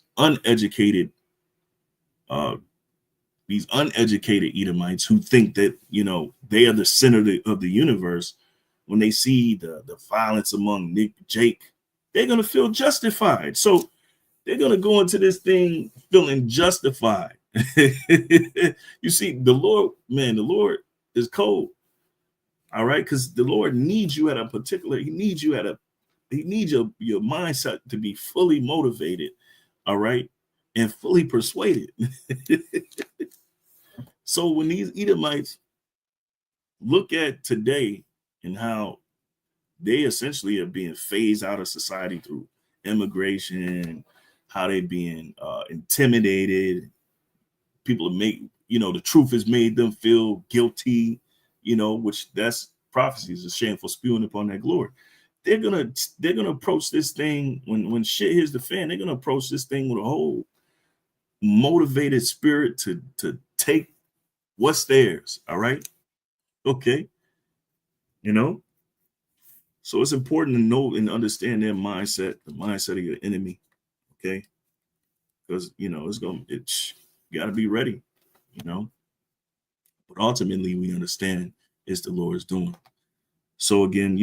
these uneducated Edomites who think that, they are the center of the universe. When they see the violence among Jake, they're going to feel justified. So they're going to go into this thing feeling justified. You see, the Lord is cold. All right. Because the Lord needs you he needs your mindset to be fully motivated. All right. And fully persuaded. So when these Edomites look at today and how they essentially are being phased out of society through immigration, how they being intimidated, people the truth has made them feel guilty, which that's prophecy is a shameful spewing upon their glory. They're gonna approach this thing when shit hits the fan. They're gonna approach this thing with a whole motivated spirit to take what's theirs. All right. Okay. So it's important to know and understand their mindset, the mindset of your enemy. Okay. Because, you got to be ready, but ultimately we understand it's the Lord's doing. So again,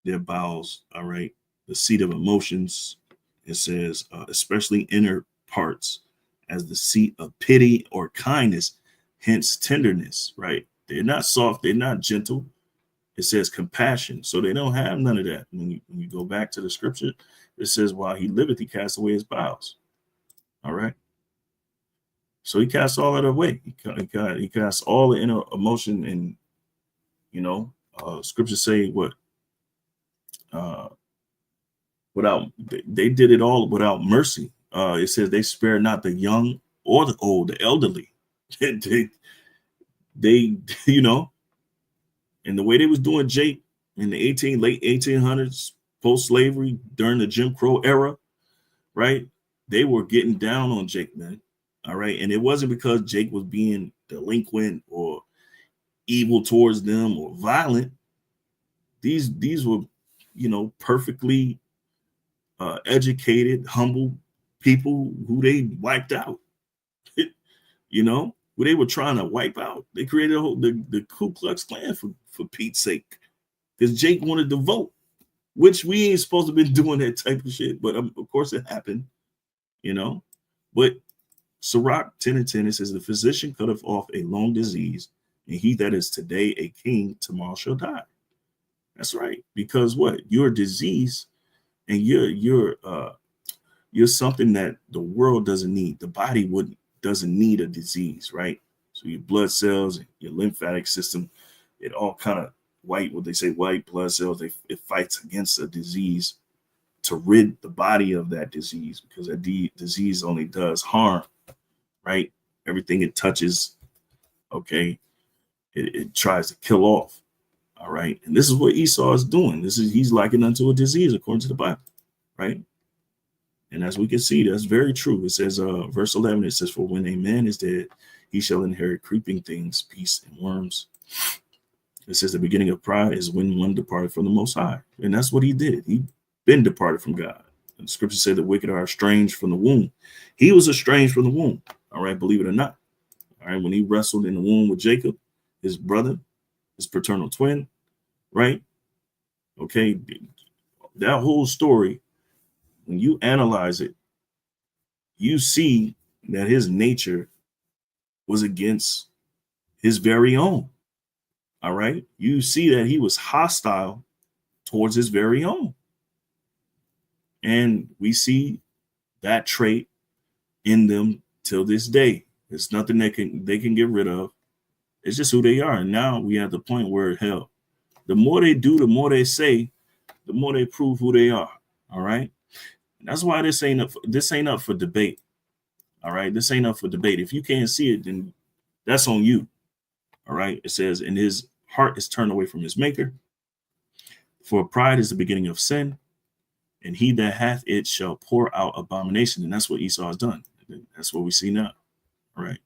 their bowels. All right. The seat of emotions. It says, especially inner parts, as the seat of pity or kindness, hence tenderness, right? They're not soft, they're not gentle. It says compassion. So they don't have none of that. When you go back to the scripture, It says, while he liveth, he cast away his bowels. All right. So he cast all that away. He cast all the inner emotion, and scriptures say what without they did it all without mercy. It says they spare not the young or the old, the elderly. they and the way they was doing Jake in the late 1800s, post-slavery, during the Jim Crow era, right? They were getting down on Jake, man. All right. And it wasn't because Jake was being delinquent or evil towards them or violent. These were, perfectly educated, humble people who they wiped out, who they were trying to wipe out. They created the Ku Klux Klan for Pete's sake, because Jake wanted to vote, which we ain't supposed to be doing that type of shit. But of course it happened, But Sirach 10:10, it says, the physician cutteth off a long disease, and he that is today a king, tomorrow shall die. That's right. Because what? You're a disease, and you're something that the world doesn't need. The body doesn't need a disease, right? So your blood cells, your lymphatic system, it all kind of white blood cells, it fights against a disease to rid the body of that disease, because that disease only does harm, right? Everything it touches, okay, it tries to kill off. All right. And this is what Esau is doing. He's likened unto a disease according to the Bible, right? And as we can see, that's very true. It says, verse 11, it says, for when a man is dead, he shall inherit creeping things, beasts, and worms. It says the beginning of pride is when one departed from the Most High. And that's what he did. He been departed from God. And the scriptures say the wicked are estranged from the womb. He was estranged from the womb. All right. Believe it or not. All right. When he wrestled in the womb with Jacob, his brother, his paternal twin, right? Okay. That whole story, when you analyze it, you see that his nature was against his very own. All right. You see that he was hostile towards his very own. And we see that trait in them till this day. It's nothing they can get rid of. It's just who they are. And now we have the point where, hell, the more they do, the more they say, the more they prove who they are. All right. And that's why this ain't up for debate. All right. This ain't up for debate. If you can't see it, then that's on you. All right. It says, and his heart is turned away from his maker. For pride is the beginning of sin, and he that hath it shall pour out abomination. And that's what Esau has done. That's what we see now. All right.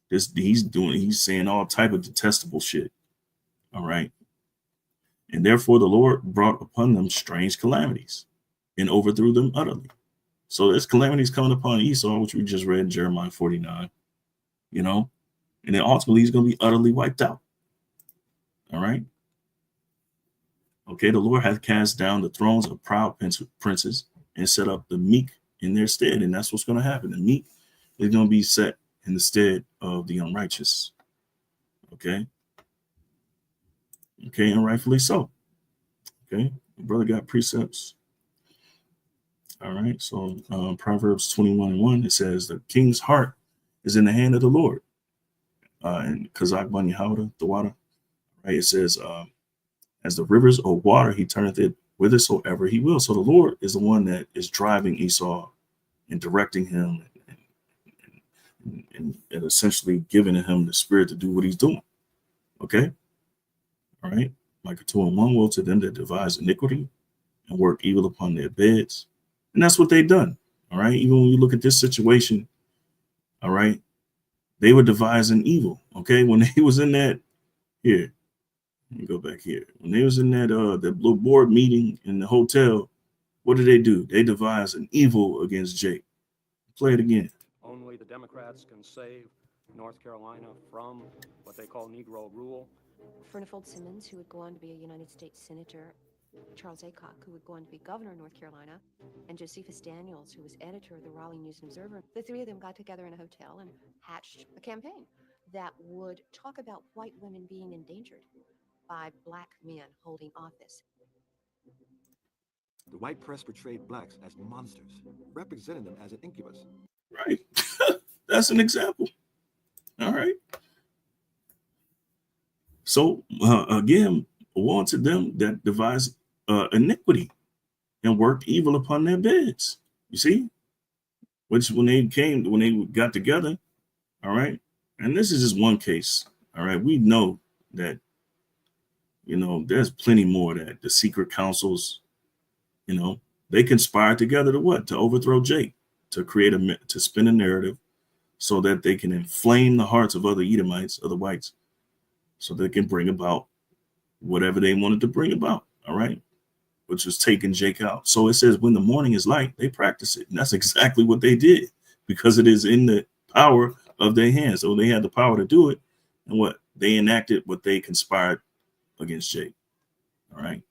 He's saying all type of detestable shit. All right. And therefore the Lord brought upon them strange calamities and overthrew them utterly. So there's calamities coming upon Esau, which we just read in Jeremiah 49, and then ultimately he's going to be utterly wiped out. All right. Okay. The Lord hath cast down the thrones of proud princes and set up the meek in their stead. And that's what's going to happen. The meek is going to be set in the stead of the unrighteous. Okay. Okay. And rightfully so. Okay. The brother got precepts. All right. So Proverbs 21:1, it says the king's heart is in the hand of the Lord. And Kazakh Ban Yehuda, the water, right? It says, as the rivers of water, he turneth it whithersoever he will. So the Lord is the one that is driving Esau and directing him and essentially giving him the spirit to do what he's doing. Okay. All right. Micah 2:1, woe to them that devise iniquity and work evil upon their beds. And that's what they've done. All right. Even when you look at this situation, all right, they were devising evil. Okay. When they was in that here, let me go back here. When they was in that little board meeting in the hotel, what did they do? They devised an evil against Jake. Play it again. Only the Democrats can save North Carolina from what they call Negro rule. Furnifold Simmons, who would go on to be a United States Senator, Charles Aycock, who would go on to be governor of North Carolina, and Josephus Daniels, who was editor of the Raleigh News and Observer. The three of them got together in a hotel and hatched a campaign that would talk about white women being endangered by black men holding office. The white press portrayed blacks as monsters, representing them as an incubus. Right. That's an example. All right. So again, woe unto them that devise iniquity and worked evil upon their beds. You see, which when they got together, all right. And this is just one case. All right. We know that, there's plenty more that the secret councils, they conspired together to what? To overthrow Jake, to to spin a narrative so that they can inflame the hearts of other Edomites, other whites, so they can bring about whatever they wanted to bring about. All right. Which was taking Jake out. So it says when the morning is light, they practice it. And that's exactly what they did, because it is in the power of their hands. So they had the power to do it. And what? They enacted what they conspired against Jake. All right.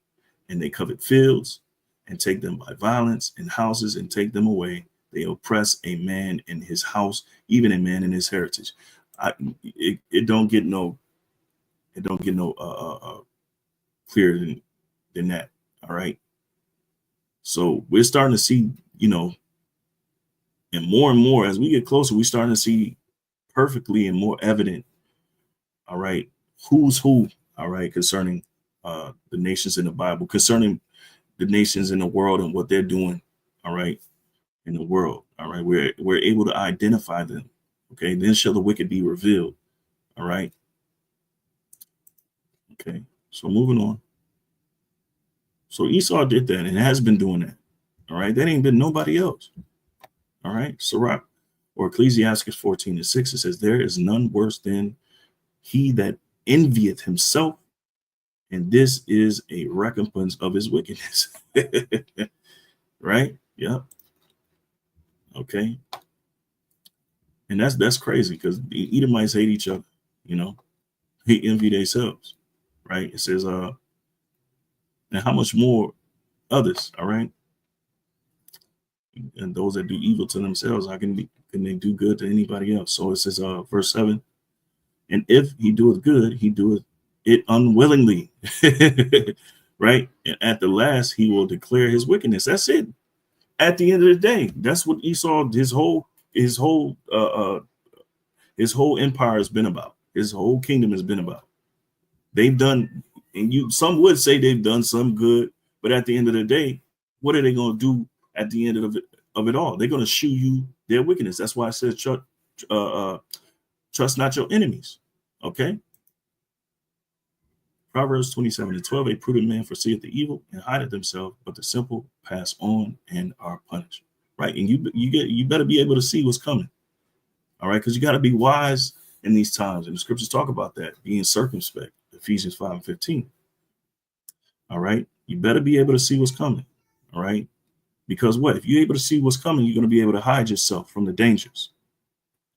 And they covet fields and take them by violence, and houses and take them away. They oppress a man in his house, even a man in his heritage. It don't get no clearer than that. All right. So we're starting to see, and more as we get closer, we're starting to see perfectly and more evident. All right. Who's who. All right. Concerning the nations in the Bible, concerning the nations in the world and what they're doing. All right. In the world. All right. We're able to identify them. Okay. Then shall the wicked be revealed. All right. Okay. So moving on. So Esau did that and has been doing that. All right. That ain't been nobody else. All right. Sirach or Ecclesiastes 14:6, it says, there is none worse than he that envieth himself, and this is a recompense of his wickedness. Right. Yeah. Okay. And that's crazy, because the Edomites hate each other. They envy themselves. Right. It says, and how much more others, all right? And those that do evil to themselves, how can they do good to anybody else? So it says, verse 7, and if he doeth good, he doeth it unwillingly, right? And at the last, he will declare his wickedness. That's it. At the end of the day, that's what Esau, his whole empire has been about. His whole kingdom has been about. They've done, and some would say they've done some good, but at the end of the day, what are they going to do at the end of it all? They're going to shew you their wickedness. That's why I said, trust not your enemies. Okay. Proverbs 27:12, a prudent man foreseeth the evil and hideth himself, but the simple pass on and are punished. Right. And you better be able to see what's coming. All right. Because you got to be wise in these times. And the scriptures talk about that, being circumspect. Ephesians 5:15. All right. You better be able to see what's coming. All right. Because what? If you're able to see what's coming, you're going to be able to hide yourself from the dangers.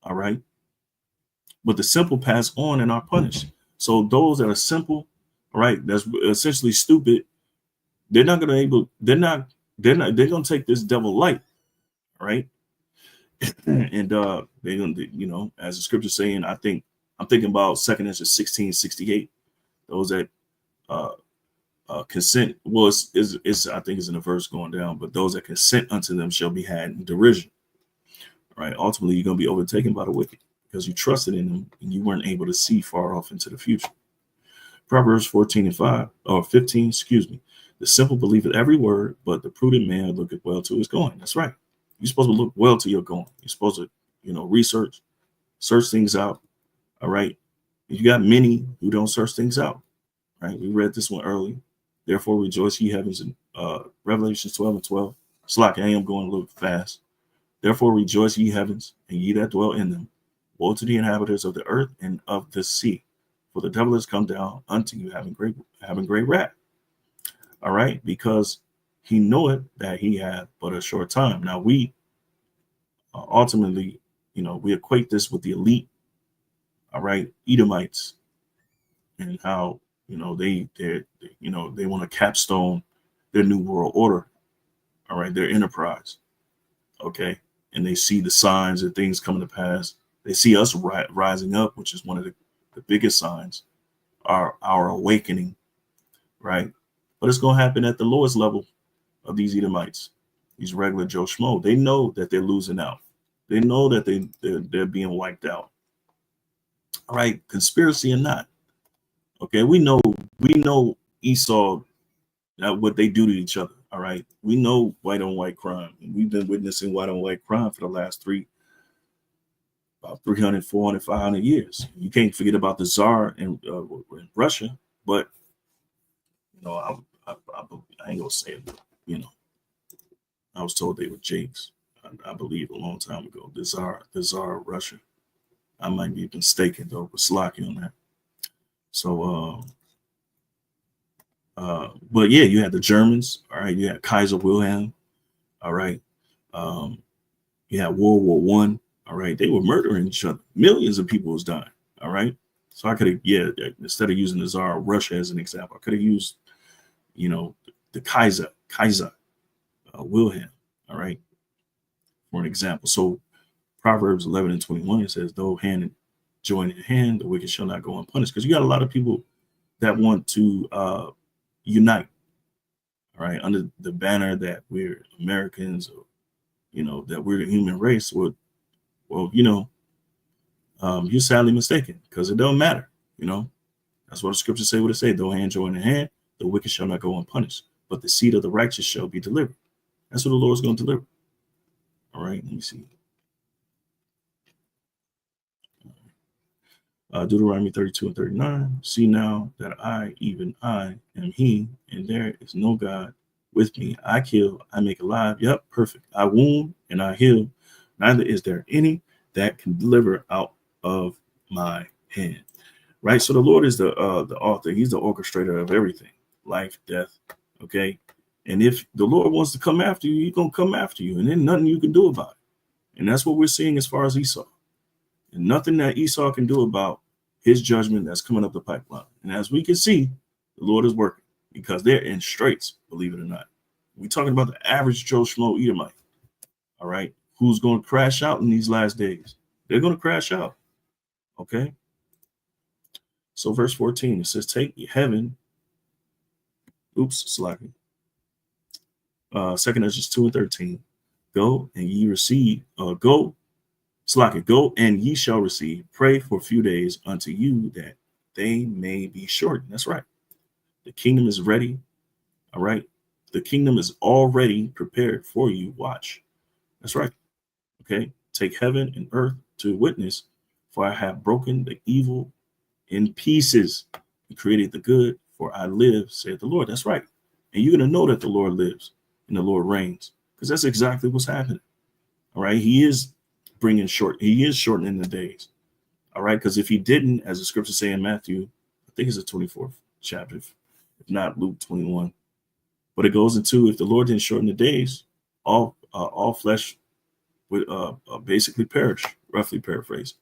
All right. But the simple pass on and are punished. So those that are simple, all right, that's essentially stupid, they're going to take this devil light. All right. And they're going to, as the scripture saying, I'm thinking about 2 Ezra 16:68. Those that consent, well, it's I think it's in the verse going down, but those that consent unto them shall be had in derision. Right. Ultimately, you're going to be overtaken by the wicked because you trusted in them and you weren't able to see far off into the future. Proverbs 15, excuse me. The simple believeth every word, but the prudent man looketh well to his going. That's right. You're supposed to look well to your going. You're supposed to, research, search things out. All right. You got many who don't search things out. Right. We read this one early. Therefore, rejoice, ye heavens, in Revelation 12:12. Slack, I am going a little fast. Therefore, rejoice, ye heavens, and ye that dwell in them. Woe to the inhabitants of the earth and of the sea, for the devil has come down unto you, having great wrath. All right, because he knoweth that he hath but a short time. Now we ultimately, we equate this with the elite. All right, Edomites, and how they want to capstone their new world order. All right, their enterprise. Okay, and they see the signs and things coming to pass. They see us rising up, which is one of the biggest signs, our awakening. Right, but it's going to happen at the lowest level. of these Edomites, these regular Joe Schmo. They know that they're losing out. They know that they're being wiped out. All right, conspiracy or not. Okay, we know Esau, what they do to each other. All right, we know white on white crime. And we've been witnessing white on white crime for the last about 300, 400, 500 years. You can't forget about the Tsar in Russia, but I ain't gonna say it. I was told they were Jakes. I believe a long time ago. The Tsar of Russia. I might be mistaken though, but slacky on that. So, but yeah, you had the Germans. All right, you had Kaiser Wilhelm. All right, you had World War I. All right, they were murdering each other. Millions of people was dying. All right, so I could have, instead of using the Tsar of Russia as an example, I could have used, the Kaiser Wilhelm. All right, for an example. So Proverbs 11:21, it says, "Though hand join in hand, the wicked shall not go unpunished." Because you got a lot of people that want to unite, all right, under the banner that we're Americans, or that we're the human race. Well, you're sadly mistaken, because it don't matter. That's what the scriptures say. What it say? Though hand join in hand, the wicked shall not go unpunished, but the seed of the righteous shall be delivered. That's what the Lord's going to deliver. All right, let me see. Deuteronomy 32:39. See now that I, even I, am he, and there is no God with me. I kill, I make alive. Yep, perfect. I wound and I heal. Neither is there any that can deliver out of my hand. Right. So the Lord is the author. He's the orchestrator of everything, life, death. Okay. And if the Lord wants to come after you, he's gonna come after you, and then nothing you can do about it. And that's what we're seeing as far as Esau. And nothing that Esau can do about his judgment that's coming up the pipeline. And as we can see, the Lord is working, because they're in straits, believe it or not. We're talking about the average Joe Schmo Edomite, all right, who's going to crash out in these last days. They're going to crash out, okay? So verse 14, it says, take heaven, slacking. 2 Ezra 2:13, go and ye receive, go and ye shall receive. Pray for a few days unto you, that they may be shortened. That's right. The kingdom is ready. All right. The kingdom is already prepared for you. Watch. That's right. Okay. Take heaven and earth to witness, for I have broken the evil in pieces and created the good, for I live, saith the Lord. That's right. And you're going to know that the Lord lives and the Lord reigns, because that's exactly what's happening. All right. He is shortening the days. All right. Because if he didn't, as the scriptures say in Matthew, I think it's the 24th chapter, if not Luke 21. But it goes into, if the Lord didn't shorten the days, all flesh would basically perish, roughly paraphrased.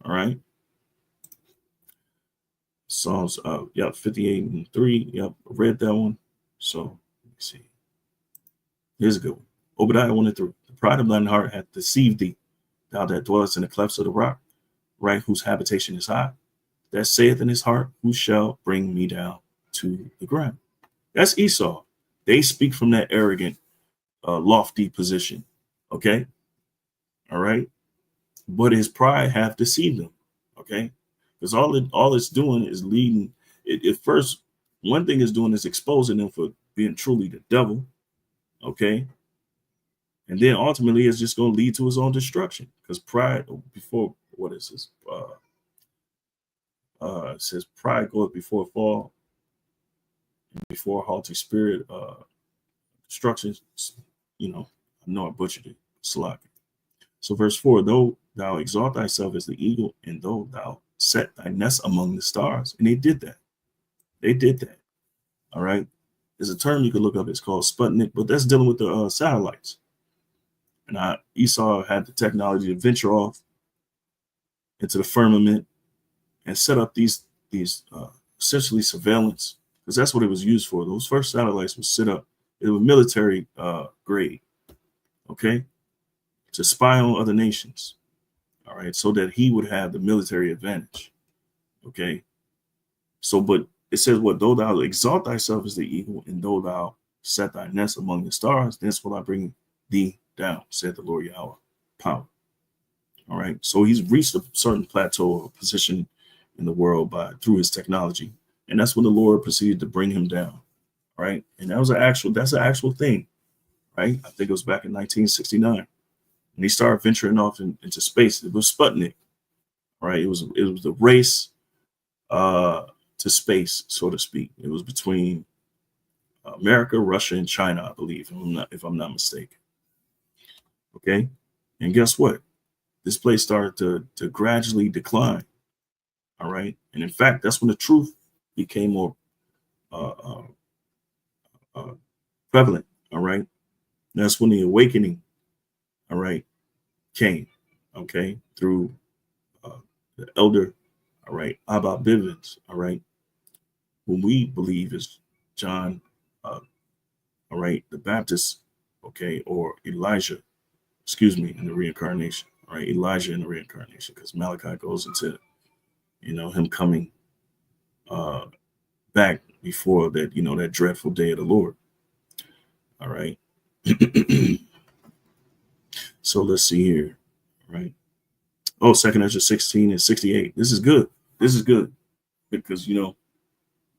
All right. Psalms 58:3. Yep, I read that one. So let me see. Here's a good one. Obadiah 1:3. The pride of thine heart hath deceived thee, thou that dwellest in the clefts of the rock, right, whose habitation is high, that saith in his heart, who shall bring me down to the ground? That's Esau. They speak from that arrogant, lofty position. Okay. All right. But his pride hath deceived him. Okay. Because all it's doing is leading. At first, one thing it's doing is exposing them for being truly the devil. Okay. And then ultimately it's just going to lead to his own destruction. Because pride, before, what is this? It says pride goeth before a fall, and before a haughty spirit, destruction. I know I butchered it. Slack. So verse 4, though thou exalt thyself as the eagle, and though thou set thy nest among the stars. And they did that. All right. There's a term you can look up. It's called Sputnik, but that's dealing with the satellites. And Esau had the technology to venture off into the firmament and set up these essentially surveillance, because that's what it was used for. Those first satellites were set up. It was military grade, okay, to spy on other nations. All right, so that he would have the military advantage. Okay, so but it says, what, though thou exalt thyself as the eagle, and though thou set thy nest among the stars, thence will I bring thee down, said the Lord Yahweh. Power. All right. So he's reached a certain plateau or position in the world through his technology. And that's when the Lord proceeded to bring him down. Right. And that's an actual thing. Right. I think it was back in 1969. And he started venturing off into space. It was Sputnik. Right. It was the race to space, so to speak. It was between America, Russia, and China, I believe, if I'm not mistaken. Okay. And guess what? This place started to gradually decline. All right. And in fact, that's when the truth became more prevalent. All right. That's when the awakening, all right, came. Okay. Through the elder, all right, Abba Bivens, all right, whom we believe is John, all right, the Baptist, okay, or Elijah, in the reincarnation. Right, Elijah in the reincarnation, because Malachi goes into, him coming back before that, that dreadful day of the Lord. All right. So let's see here. All right. Oh, 2 Ezra 16 and 68. This is good. This is good because,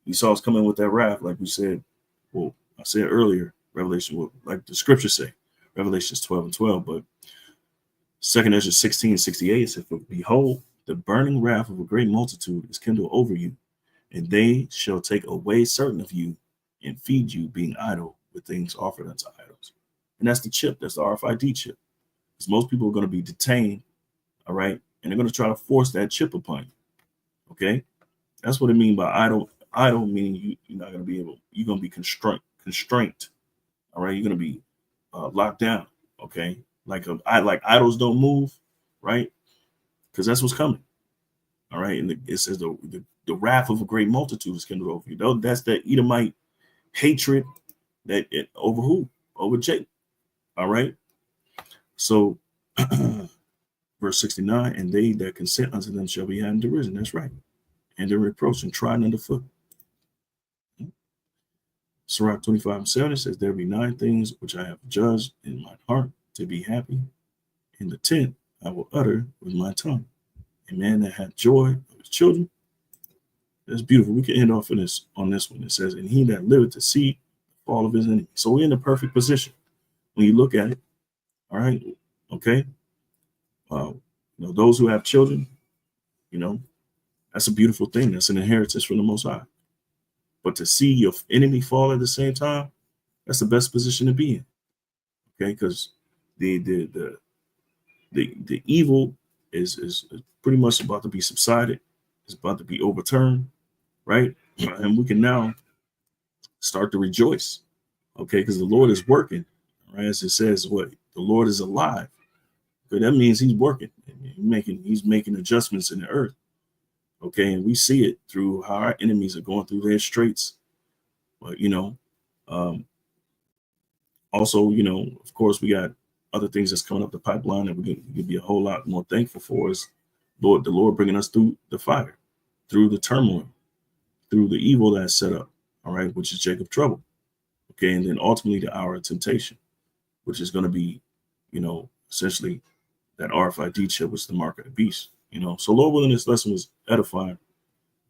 Esau's coming with that wrath, like we said. Well, I said earlier, Revelation, like the scriptures say, Revelations 12 and 12, but 2 Ezra 16 and 68 says, "For behold, the burning wrath of a great multitude is kindled over you, and they shall take away certain of you and feed you, being idle with things offered unto idols." And that's the chip. That's the RFID chip. Because most people are going to be detained, all right? And they're going to try to force that chip upon you, okay? That's what it means by idle. Idle meaning you're not going to be able, you're going to be constrained, all right? You're going to be locked down, okay? Like idols don't move, right? Because that's what's coming. All right. And it says the wrath of a great multitude is kindled over you. That's that Edomite hatred over who? Over Jacob. All right. So verse 69, and they that consent unto them shall be had in derision. That's right. And in reproach and trodden underfoot. Sirach 25 and 7 says, "There be 9 things which I have judged in my heart to be happy. In the tent I will utter with my tongue. A man that hath joy of his children." That's beautiful. We can end off on this one. It says, "And he that liveth to see the fall of his enemy." So we're in a perfect position when you look at it. All right. Okay. Those who have children, that's a beautiful thing. That's an inheritance from the Most High. But to see your enemy fall at the same time, that's the best position to be in. Okay, because the evil is pretty much about to be subsided. It's about to be overturned, right? And we can now start to rejoice, okay? Because the Lord is working, right? As it says, what the Lord is alive. Okay, that means He's working. He's making adjustments in the earth, okay? And we see it through how our enemies are going through their straits. But also, of course, we got other things that's coming up the pipeline that we can be a whole lot more thankful for is the Lord bringing us through the fire, through the turmoil, through the evil that's set up, all right, which is Jacob's trouble. Okay, and then ultimately the hour of temptation, which is going to be, essentially that RFID chip, which is the mark of the beast. So Lord willing, this lesson was edifying.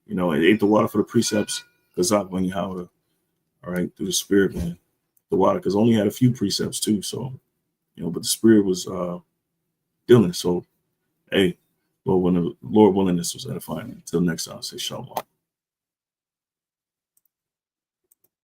It ate the water for the precepts, all right, through the Spirit, man. The water, because only had a few precepts too, so but the Spirit was dealing. So hey, Lord willing, this was edifying. Until next time, I say shalom.